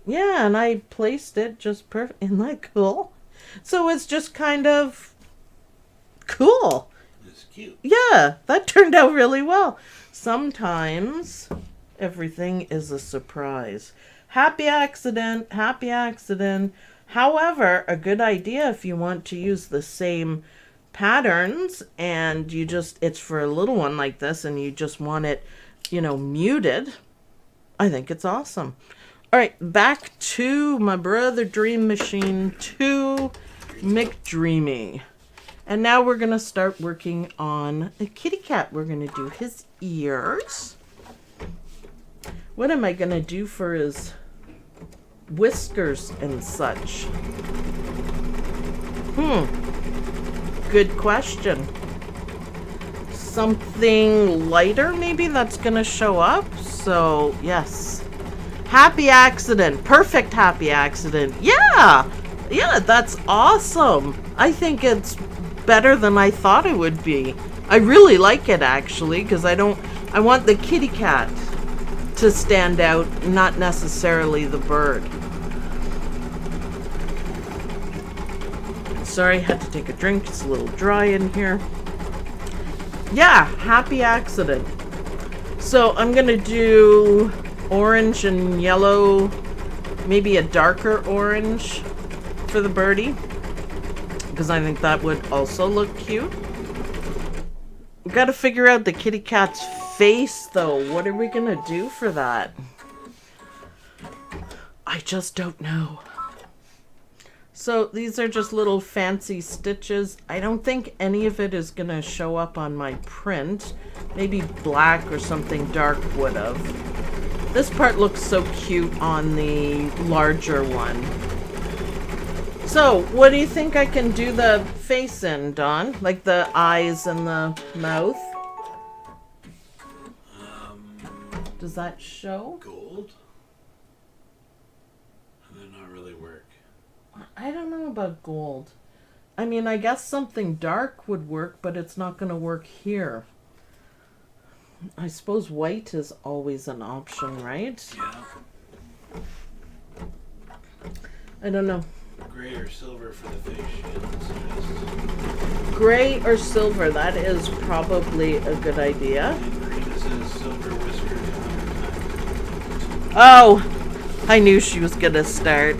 Yeah, and I placed it just perfect. Isn't that cool? So it's just kind of cool. It's cute. Yeah, that turned out really well. Sometimes everything is a surprise. Happy accident, happy accident. However, a good idea if you want to use the same patterns and it's for a little one like this and you just want it, muted. I think it's awesome. All right, back to my brother Dream Machine 2 McDreamy. And now we're going to start working on a kitty cat. We're going to do his ears. What am I going to do for his whiskers and such? Good question. Something lighter maybe that's going to show up. So, yes. Happy accident. Perfect happy accident. Yeah, that's awesome. I think it's better than I thought it would be. I really like it actually because I want the kitty cat to stand out, not necessarily the bird. Sorry, I had to take a drink. It's a little dry in here. Yeah, happy accident. So I'm gonna do orange and yellow, maybe a darker orange for the birdie, because I think that would also look cute. We got to figure out the kitty cat's face though. What are we gonna do for that? I just don't know. So these are just little fancy stitches. I don't think any of it is gonna show up on my print. Maybe black or something dark would have. This part looks so cute on the larger one. So, what do you think I can do the face in, Dawn? Like the eyes and the mouth? Does that show? Gold? That not really work. I don't know about gold. I mean, I guess something dark would work, but it's not going to work here. I suppose white is always an option, right? Yeah. I don't know. Gray or silver for the face shade. Gray or silver, that is probably a good idea. And Rita says silver whiskers 100 times. Oh, I knew she was going to start.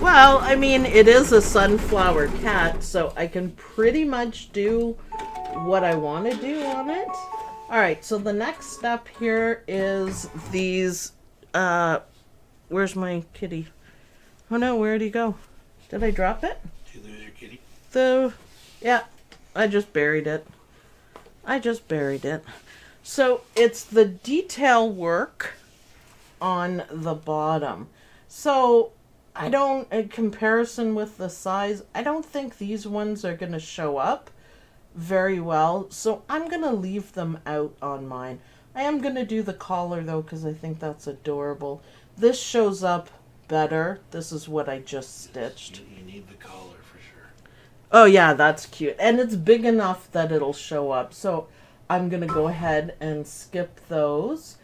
Well, I mean, it is a sunflower cat, so I can pretty much do what I want to do on it. All right, so the next step here is these, where's my kitty? Oh no, where'd he go? Did I drop it? Did you lose your kitty? Yeah, I just buried it. So it's the detail work on the bottom. So in comparison with the size, I don't think these ones are going to show up very well. So I'm going to leave them out on mine. I am going to do the collar though, because I think that's adorable. This shows up better. This is what I just stitched. You need the collar for sure. Oh yeah, that's cute. And it's big enough that it'll show up. So I'm going to go ahead and skip those.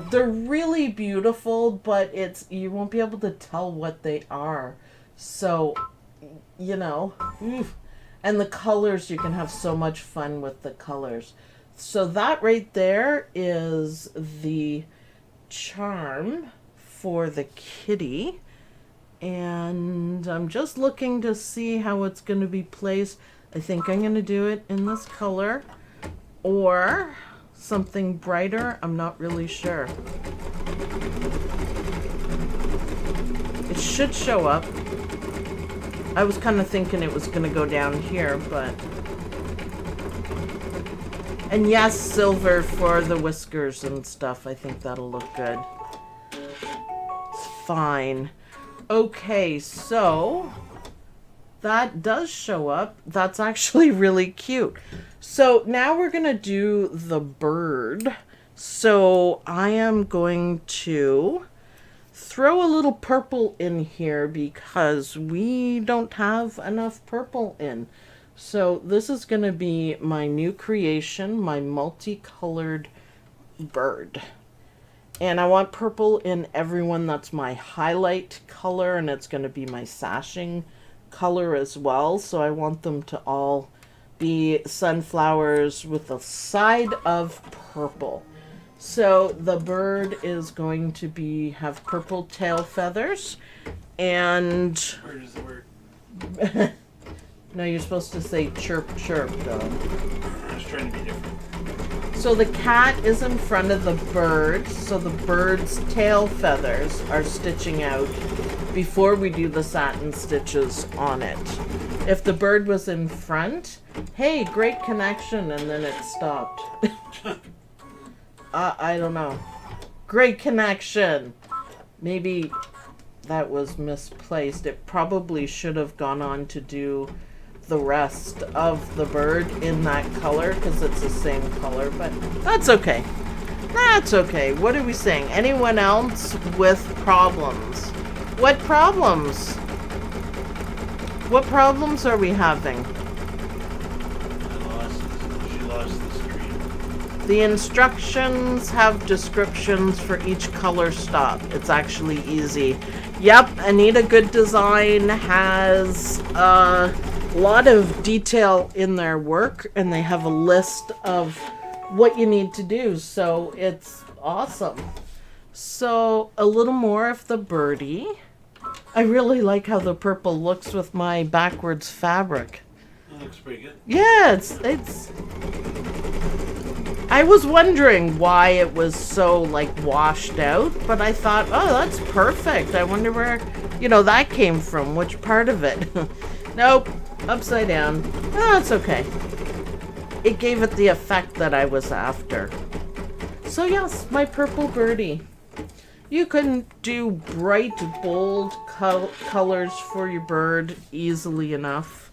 They're really beautiful, but you won't be able to tell what they are. So, And the colors, you can have so much fun with the colors. So that right there is the charm for the kitty. And I'm just looking to see how it's going to be placed. I think I'm going to do it in this color or something brighter. I'm not really sure. It should show up. I was kind of thinking it was going to go down here, but... And yes, silver for the whiskers and stuff. I think that'll look good. It's fine. Okay, so that does show up. That's actually really cute. So now we're going to do the bird. So I am going to throw a little purple in here because we don't have enough purple in. So this is going to be my new creation, my multicolored bird. And I want purple in everyone. That's my highlight color, and it's going to be my sashing color as well. So I want them to all be sunflowers with a side of purple. So the bird is going to have purple tail feathers, and Where does the word? no, you're supposed to say chirp chirp though. I was trying to be different. So the cat is in front of the bird, so the bird's tail feathers are stitching out before we do the satin stitches on it. If the bird was in front, hey, great connection, and then it stopped. I don't know. Great connection. Maybe that was misplaced. It probably should have gone on to do the rest of the bird in that color because it's the same color, but that's okay. That's okay. What are we saying? Anyone else with problems? What problems? What problems are we having? She lost the screen. The instructions have descriptions for each color stop. It's actually easy. Yep, Anita Goodesign has a lot of detail in their work, and they have a list of what you need to do, so it's awesome. So a little more of the birdie. I really like how the purple looks with my backwards fabric. That looks pretty good. Yeah, it's I was wondering why it was so like washed out, but I thought, oh, that's perfect. I wonder where, that came from, which part of it. Nope, upside down. Oh, it's okay. It gave it the effect that I was after. So yes, my purple birdie. You can do bright, bold colors for your bird easily enough.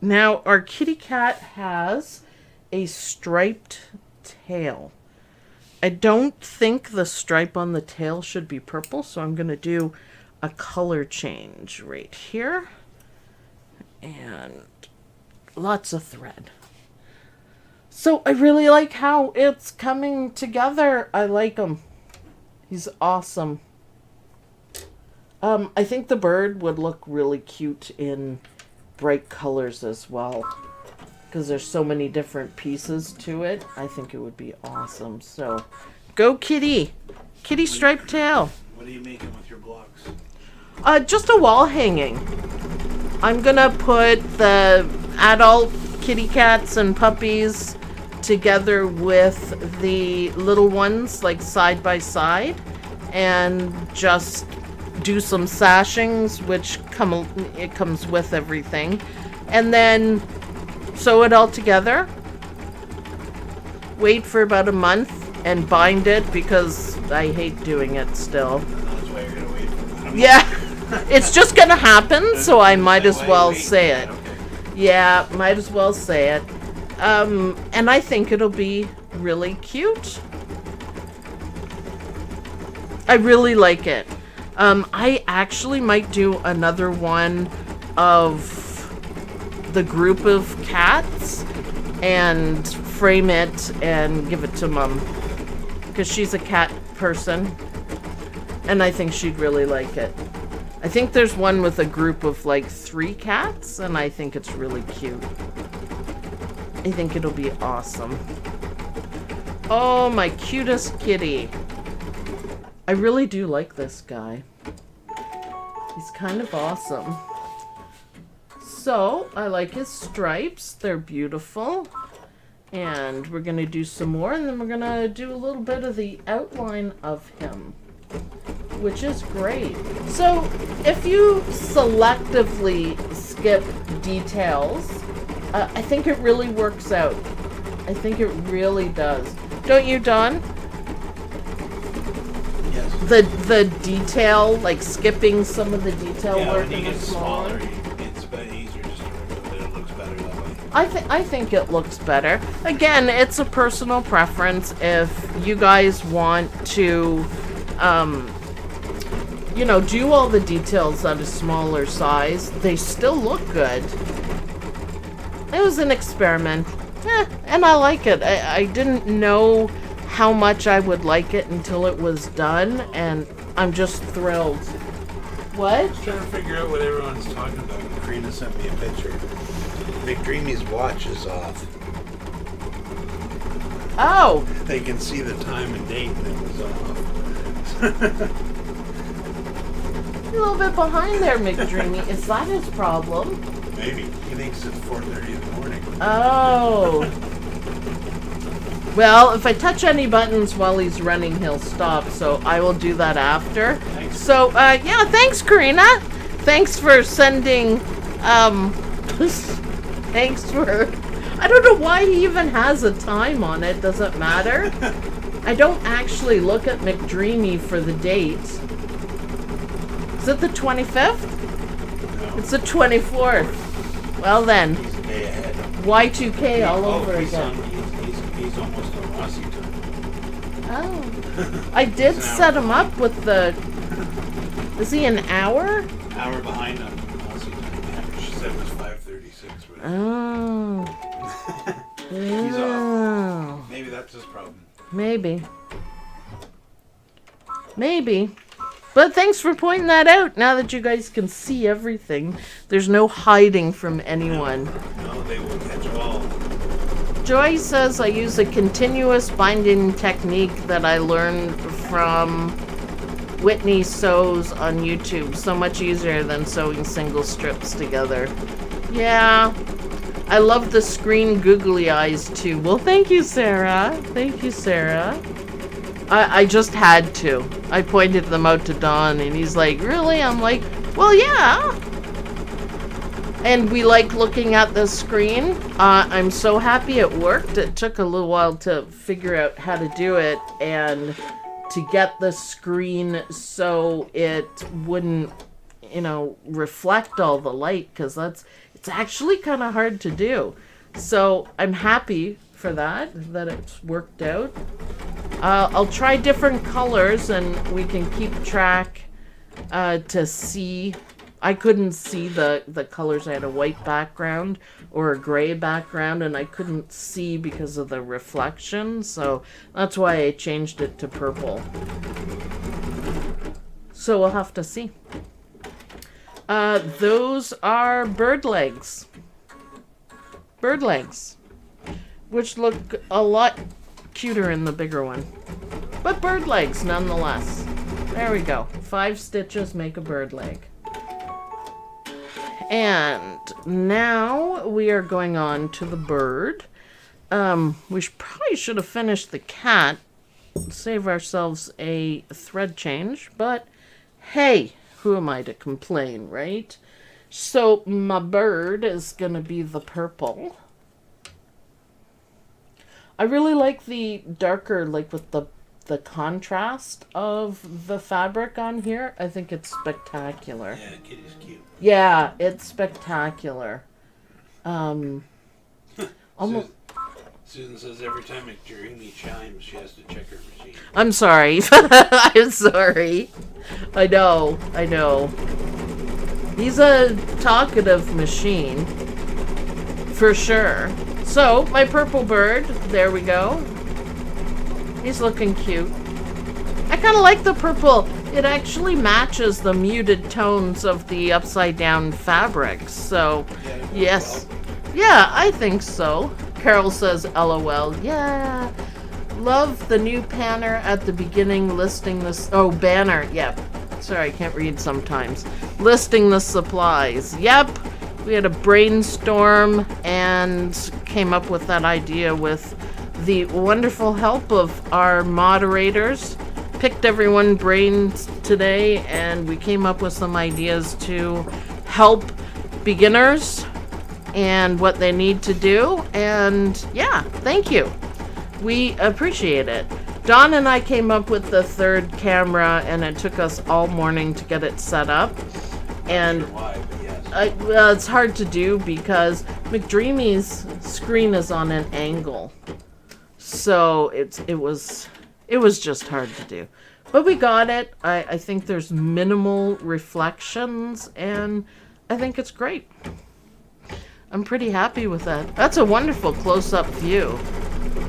Now, our kitty cat has a striped tail. I don't think the stripe on the tail should be purple, so I'm going to do a color change right here. And lots of thread. So I really like how it's coming together. I like him. He's awesome. I think the bird would look really cute in bright colors as well, because there's so many different pieces to it. I think it would be awesome. So go kitty. Kitty striped tail. What are you making with your blocks? Just a wall hanging. I'm gonna put the adult kitty cats and puppies together with the little ones, like side by side, and just do some sashings, which it comes with everything, and then sew it all together, wait for about a month, and bind it because I hate doing it still. That's why you're gonna wait for it. Yeah, it's just gonna happen, so I might as well say it. Okay. Yeah, might as well say it. And I think it'll be really cute. I really like it. I actually might do another one of the group of cats and frame it and give it to Mom, because she's a cat person and I think she'd really like it. I think there's one with a group of like 3 cats, and I think it's really cute. I think it'll be awesome. Oh, my cutest kitty. I really do like this guy. He's kind of awesome. So, I like his stripes. They're beautiful. And we're going to do some more, and then we're going to do a little bit of the outline of him, which is great. So, if you selectively skip details, I think it really works out. I think it really does. Don't you, Don? Yes. The detail, like skipping some of the detail work when you in the get smaller. it's a bit easier just to remove it. It looks better that way. I think it looks better. Again, it's a personal preference. If you guys want to, you know, do all the details at a smaller size, they still look good. It was an experiment, and I like it. I didn't know how much I would like it until it was done, and I'm just thrilled. What? Just trying to figure out what everyone's talking about. Karina sent me a picture. McDreamy's watch is off. Oh. They can see the time and date that it was off. A little bit behind there, McDreamy. Is that his problem? Maybe. He thinks it's 4:30 in the morning. Oh. Well, if I touch any buttons while he's running, he'll stop. So I will do that after. Thanks. So, yeah, thanks, Karina. Thanks for sending, thanks for, I don't know why he even has a time on it. Doesn't matter. I don't actually look at McDreamy for the date. Is it the 25th? No. It's the 24th. Well then, He's a day ahead. Y2K all over he's again. He's almost on Aussie time. Oh. I did set him up with the... Is he an hour? Hour behind on Aussie time. Yeah, she said it was 5:36. But Oh. he's Oh. off. Maybe that's his problem. Maybe. Maybe. But thanks for pointing that out. Now that you guys can see everything, there's no hiding from anyone. No, they will catch all. Joy says I use a continuous binding technique that I learned from Whitney Sews on YouTube. So much easier than sewing single strips together. Yeah. I love the screen googly eyes too. Well, thank you, Sarah. Thank you, Sarah. I just had to. I pointed them out to Don, and he's like, really? I'm like, well, yeah. And we like looking at the screen. I'm so happy it worked. It took a little while to figure out how to do it and to get the screen so it wouldn't, you know, reflect all the light, because it's actually kind of hard to do. So I'm happy for that it's worked out. I'll try different colors, and we can keep track to see. I couldn't see the colors. I had a white background or a gray background, and I couldn't see because of the reflection, so that's why I changed it to purple. So we'll have to see. Those are bird legs. Bird legs, which look a lot cuter in the bigger one, but bird legs nonetheless. There we go. 5 stitches make a bird leg. And now we are going on to the bird. We probably should have finished the cat, save ourselves a thread change, but hey, who am I to complain, right? So my bird is gonna be the purple. I really like the darker, like with the contrast of the fabric on here. I think it's spectacular. Yeah, kitty's cute. Yeah, it's spectacular. Almost. Susan says every time McDreamy chimes, she has to check her machine. I'm sorry. I'm sorry. I know. He's a talkative machine. For sure. So, my purple bird. There we go. He's looking cute. I kind of like the purple. it actually matches the muted tones of the upside down fabrics. So, yes. Yeah, I think so. Carol says, LOL. Yeah. Love the new banner at the beginning listing this. Oh, banner. Yep. Sorry, I can't read sometimes. Listing the supplies. Yep. We had a brainstorm and came up with that idea with the wonderful help of our moderators. Picked everyone's brains today, and we came up with some ideas to help beginners and what they need to do. And yeah, thank you. We appreciate it. Dawn and I came up with the third camera, and it took us all morning to get it set up. And well, it's hard to do because McDreamy's screen is on an angle, so it was just hard to do. But we got it. I think there's minimal reflections, and I think it's great. I'm pretty happy with that. That's a wonderful close-up view.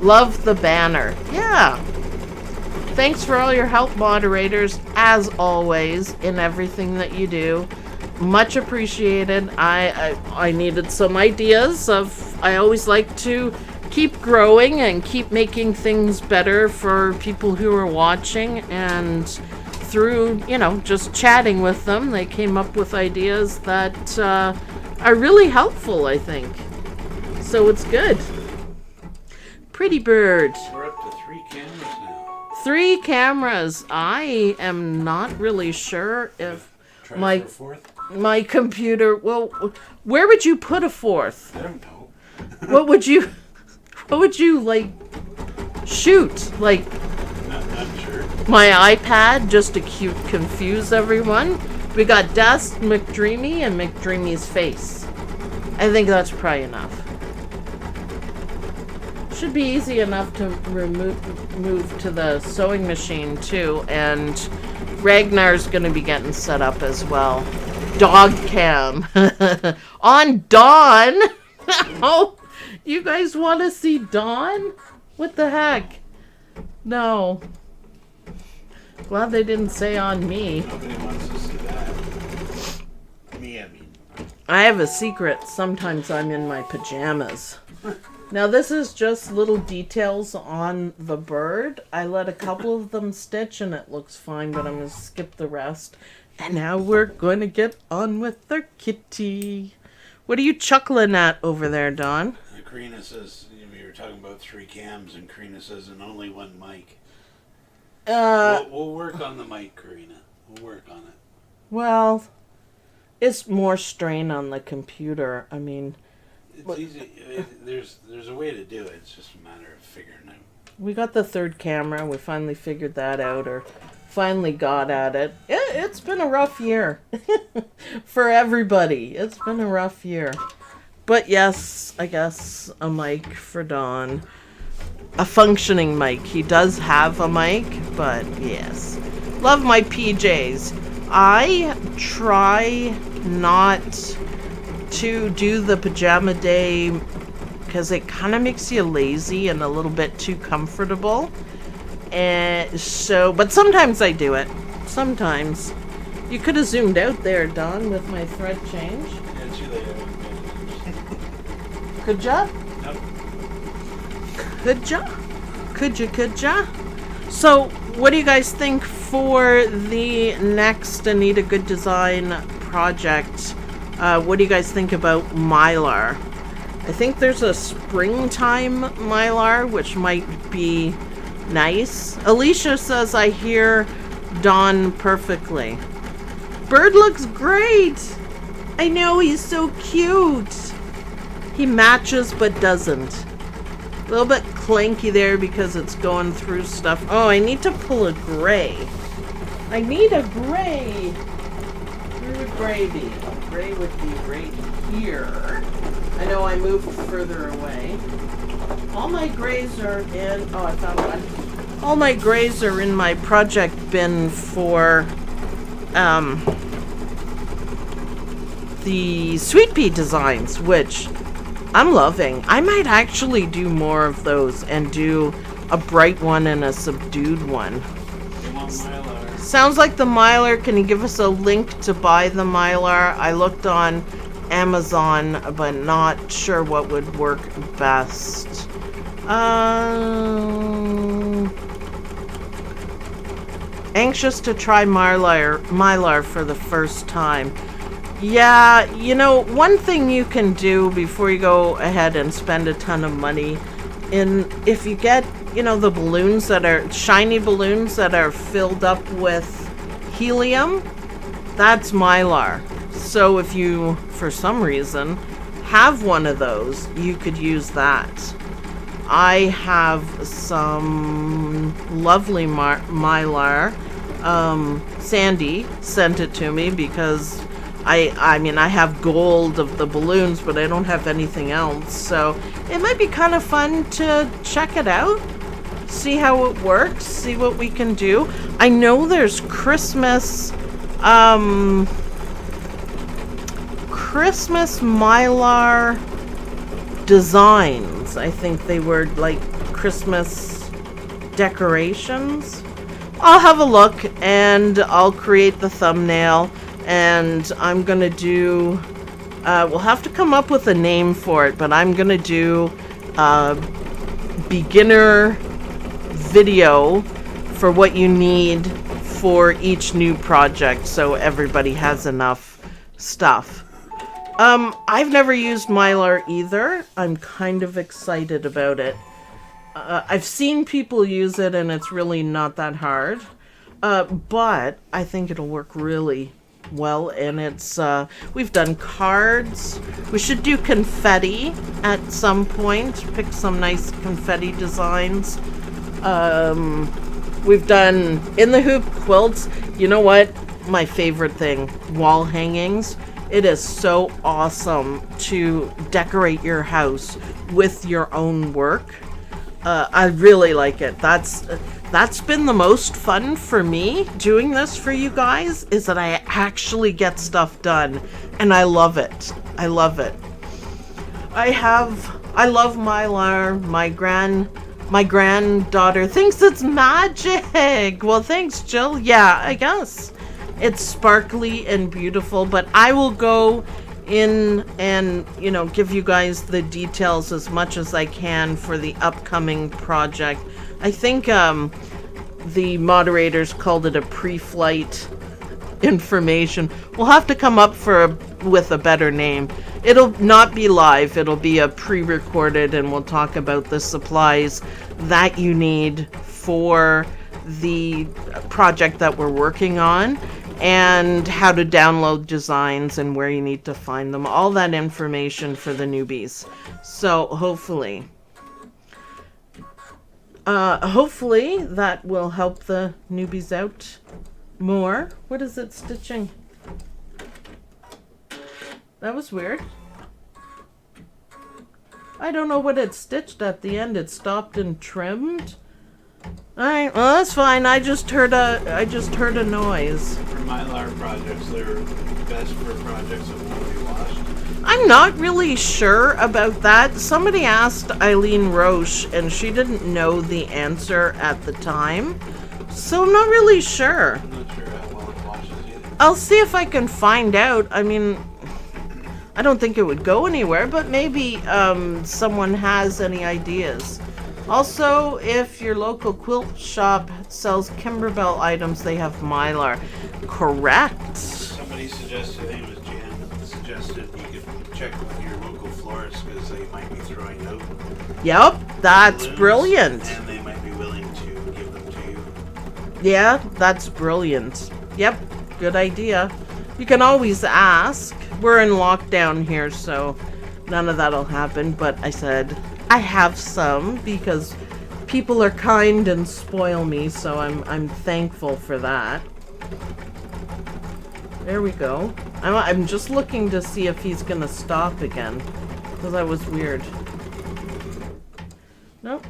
Love the banner. Yeah. Thanks for all your help, moderators, as always, in everything that you do. Much appreciated. I needed some ideas of, I always like to keep growing and keep making things better for people who are watching, and through, just chatting with them, they came up with ideas that are really helpful, I think. So it's good. Pretty bird. We're up to 3 cameras now. 3 cameras. I am not really sure if Try for a 4th? my computer. Well, where would you put a 4th? I don't know. What would you like shoot? Like Not sure. my iPad, just to confuse everyone. We got Dust, McDreamy, and McDreamy's face. I think that's probably enough. Should be easy enough to move to the sewing machine too, and Ragnar's gonna be getting set up as well. Dog cam on Dawn. Oh, you guys want to see Dawn? What the heck? No. Glad they didn't say on me. Nobody wants to see that. Me, I mean. I have a secret. Sometimes I'm in my pajamas. Now this is just little details on the bird. I let a couple of them stitch and it looks fine, but I'm going to skip the rest. And now we're going to get on with the kitty. What are you chuckling at over there, Dawn? Karina says, we were talking about 3 cams, and Karina says, and only 1 mic. We'll work on the mic, Karina. We'll work on it. Well, it's more strain on the computer. I mean, it's easy. There's a way to do it. It's just a matter of figuring out. We got the 3rd camera. We finally figured that out, or finally got at it. It's been a rough year for everybody. It's been a rough year. But yes, I guess a mic for Dawn. A functioning mic. He does have a mic, but yes. Love my PJs. I try not to do the pajama day because it kind of makes you lazy and a little bit too comfortable. And so, but sometimes I do it. Sometimes. You could have zoomed out there, Dawn, with my thread change. Yeah, too late. Could ya? Nope. Could ya? So, what do you guys think for the next Anita Goodesign project? What do you guys think about Mylar? I think there's a springtime Mylar, which might be nice. Alicia says, I hear Dawn perfectly. Bird looks great. I know, he's so cute. He matches but doesn't. A little bit clanky there because it's going through stuff. Oh, I need to pull a gray. I need a gray. Where would gray be? Gray would be right here. I know I moved further away. All my grays are in... Oh, I found one. All my grays are in my project bin for the Sweet Pea designs, which I'm loving. I might actually do more of those and do a bright one and a subdued one. Sounds like the Mylar. Can you give us a link to buy the Mylar? I looked on Amazon, but not sure what would work best. Anxious to try Mylar for the first time. Yeah, you know, one thing you can do before you go ahead and spend a ton of money, if you get, you know, the balloons that are shiny balloons that are filled up with helium, that's Mylar. So if you, for some reason, have one of those, you could use that. I have some lovely Mylar. Sandy sent it to me because I mean, I have gold of the balloons, but I don't have anything else. So it might be kind of fun to check it out, see how it works, see what we can do. I know there's Christmas Mylar designs. I think they were like Christmas decorations. I'll have a look and I'll create the thumbnail, and I'm gonna do we'll have to come up with a name for it, but I'm gonna do a beginner video for what you need for each new project, so everybody has enough stuff. I've never used Mylar either. I'm kind of excited about it. I've seen people use it and it's really not that hard. But I think it'll work really well, and it's we've done cards. We should do confetti at some point. Pick some nice confetti designs. We've done in the hoop quilts. You know what? My favorite thing, wall hangings. It is so awesome to decorate your house with your own work. I really like it. That's been the most fun for me doing this for you guys, is that I actually get stuff done, and I love it. I love it. I love Mylar. My granddaughter thinks it's magic. Well, thanks, Jill. Yeah, I guess it's sparkly and beautiful, but I will go in and, you know, give you guys the details as much as I can for the upcoming project. I think the moderators called it a pre-flight information. We'll have to come up with a better name. It'll not be live, it'll be a pre-recorded, and we'll talk about the supplies that you need for the project that we're working on, and how to download designs and where you need to find them. All that information for the newbies. So hopefully that will help the newbies out more. What is it stitching? That was weird. I don't know what it stitched at the end. It stopped and trimmed. Alright, well, that's fine. I just heard a noise. For Mylar projects, they're best for projects that won't be washed. I'm not really sure about that. Somebody asked Eileen Roche, and she didn't know the answer at the time. So I'm not really sure. I'm not sure how well it washes either. I'll see if I can find out. I mean, I don't think it would go anywhere, but maybe someone has any ideas. Also, if your local quilt shop sells Kimberbell items, they have Mylar. Correct. Somebody suggested, I think it was Jan, suggested you could check with your local florist because they might be throwing out. Yep, that's balloons, brilliant. And they might be willing to give them to you. Yeah, that's brilliant. Yep, good idea. You can always ask. We're in lockdown here, so none of that'll happen, but I said I have some because people are kind and spoil me, so I'm thankful for that. There we go. I'm just looking to see if he's gonna stop again, because that was weird. Nope.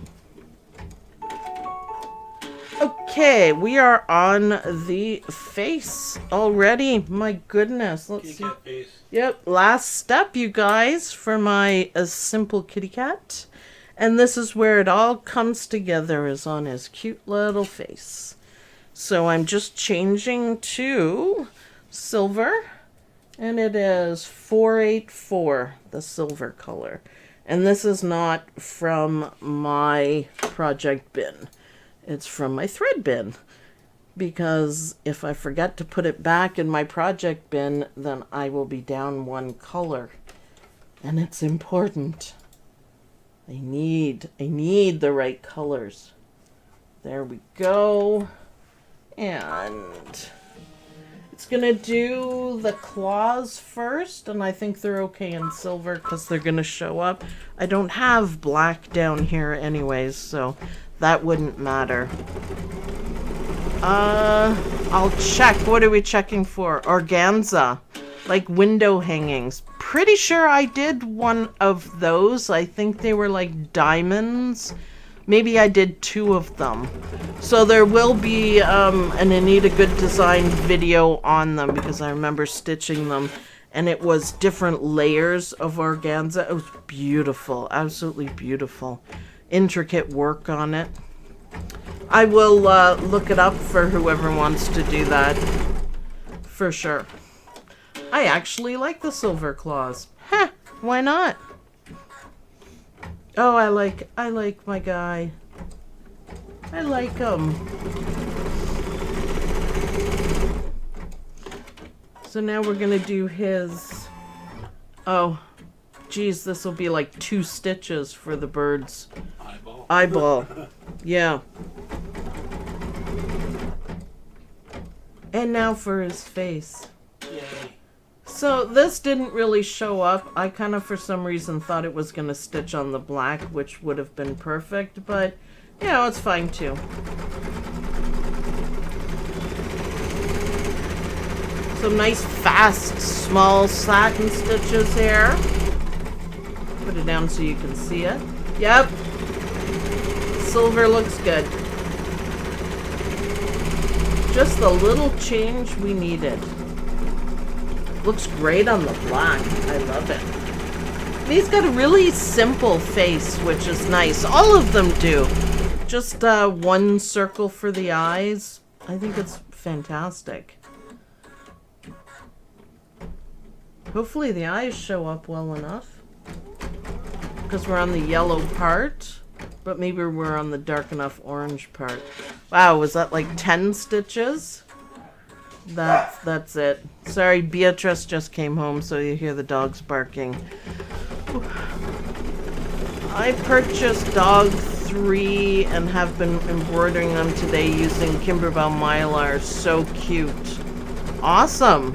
Okay, we are on the face already. My goodness. Let's see. Cat face. Yep, last step, you guys, for my simple kitty cat. And this is where it all comes together, is on his cute little face. So I'm just changing to silver, and it is 484, the silver color. And this is not from my project bin. It's from my thread bin. Because if I forget to put it back in my project bin, then I will be down one color. And it's important. I need the right colors. There we go. And it's gonna do the claws first, and I think they're okay in silver because they're gonna show up. I don't have black down here anyways, so that wouldn't matter. I'll check. What are we checking for? Organza, like window hangings. Pretty sure I did one of those. I think they were like diamonds. Maybe I did 2 of them. So there will be an Anita Goodesign video on them because I remember stitching them. And it was different layers of organza. It was beautiful. Absolutely beautiful. Intricate work on it. I will look it up for whoever wants to do that. For sure. I actually like the silver claws. Heh, why not? Oh, I like my guy. I like him. So now we're gonna do his. Oh, geez, this will be like 2 stitches for the bird's eyeball. Yeah. And now for his face. Yay. So this didn't really show up. I kind of, for some reason, thought it was going to stitch on the black, which would have been perfect, but, you know, it's fine too. Some nice, fast, small satin stitches here. Put it down so you can see it. Yep. Silver looks good. Just the little change we needed. Looks great on the black. I love it. And he's got a really simple face, which is nice. All of them do. Just one circle for the eyes. I think it's fantastic. Hopefully the eyes show up well enough. Because we're on the yellow part. But maybe we're on the dark enough orange part. Wow, was that like 10 stitches? That's it. Sorry, Beatrice just came home, so you hear the dogs barking. I purchased dog 3 and have been embroidering them today using Kimberbell Mylar. So cute. Awesome.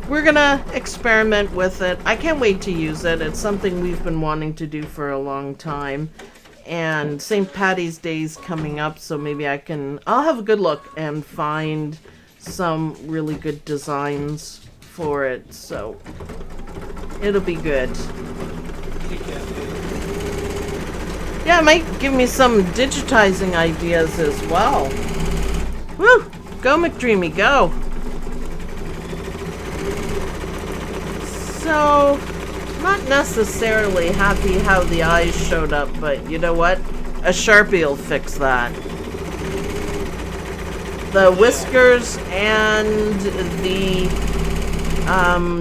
We're gonna experiment with it. I can't wait to use it. It's something we've been wanting to do for a long time. And St. Patty's Day's coming up, so maybe I'll have a good look and find some really good designs for it. So it'll be good. Yeah, it might give me some digitizing ideas as well. Woo! Go McDreamy, go! So, not necessarily happy how the eyes showed up, but you know what? A Sharpie will fix that. The whiskers and the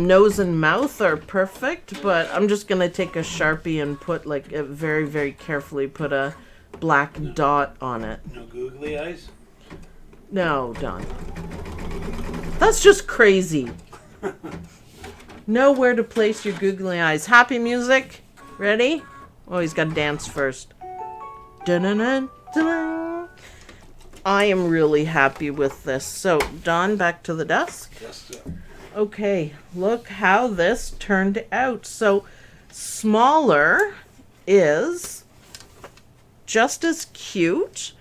nose and mouth are perfect, but I'm just gonna take a Sharpie and put like very, very carefully put a black dot on it. No googly eyes? No, Don. That's just crazy. Know where to place your googly eyes. Happy music. Ready? Oh, he's got to dance first. Dun-dun-dun-dun. I am really happy with this. So, Don, back to the desk. Yes, sir. Okay, look how this turned out. So, smaller is just as cute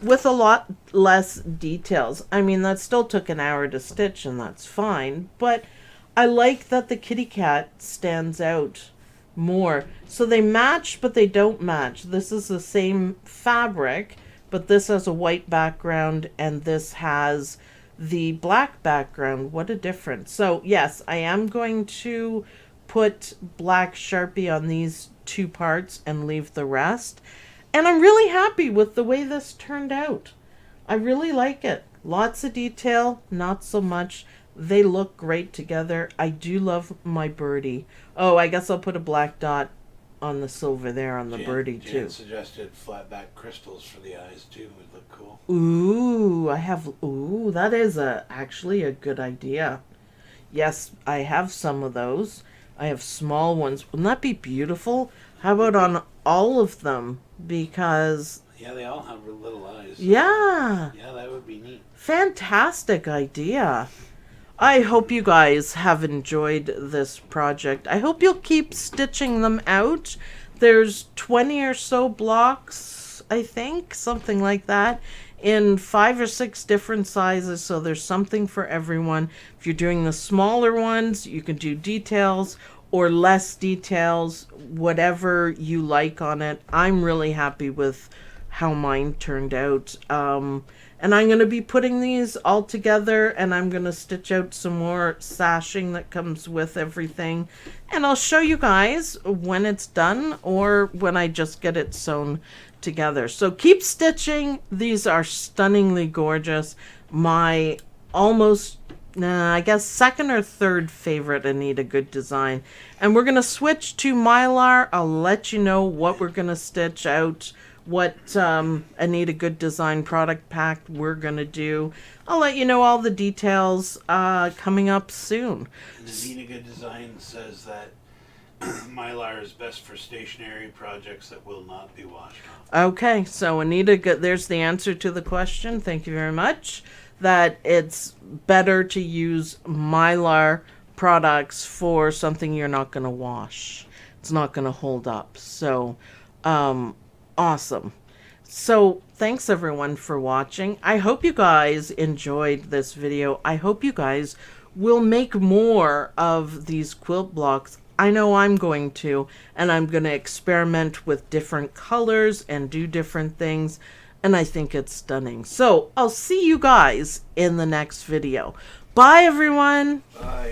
with a lot less details. I mean, that still took an hour to stitch, and that's fine, but I like that the kitty cat stands out more. So they match, but they don't match. This is the same fabric, but this has a white background and this has the black background. What a difference. So yes, I am going to put black Sharpie on these 2 parts and leave the rest. And I'm really happy with the way this turned out. I really like it. Lots of detail, not so much. They look great together. I do love my birdie. Oh, I guess I'll put a black dot on the silver there on the birdie too. Jan suggested flat back crystals for the eyes too. Would look cool. Ooh, that is actually a good idea. Yes, I have some of those. I have small ones. Wouldn't that be beautiful? How about on all of them? Because yeah, they all have little eyes. Yeah. Yeah, that would be neat. Fantastic idea. I hope you guys have enjoyed this project. I hope you'll keep stitching them out. There's 20 or so blocks, I think, something like that, in 5 or 6 different sizes, so there's something for everyone. If you're doing the smaller ones, you can do details or less details, whatever you like on it. I'm really happy with how mine turned out. And I'm going to be putting these all together, and I'm going to stitch out some more sashing that comes with everything. And I'll show you guys when it's done or when I just get it sewn together. So keep stitching. These are stunningly gorgeous. My almost, I guess, second or third favorite Anita Goodesign. And we're going to switch to Mylar. I'll let you know what we're going to stitch out, what Anita Goodesign product pack we're going to do. I'll let you know all the details coming up soon. And Anita Goodesign says that Mylar is best for stationary projects that will not be washed off. Okay, so Anita, there's the answer to the question. Thank you very much. That it's better to use Mylar products for something you're not going to wash. It's not going to hold up. So, awesome. So thanks everyone for watching. I hope you guys enjoyed this video. I hope you guys will make more of these quilt blocks. I know I'm going to, and I'm going to experiment with different colors and do different things, and I think it's stunning. So I'll see you guys in the next video. Bye everyone. Bye.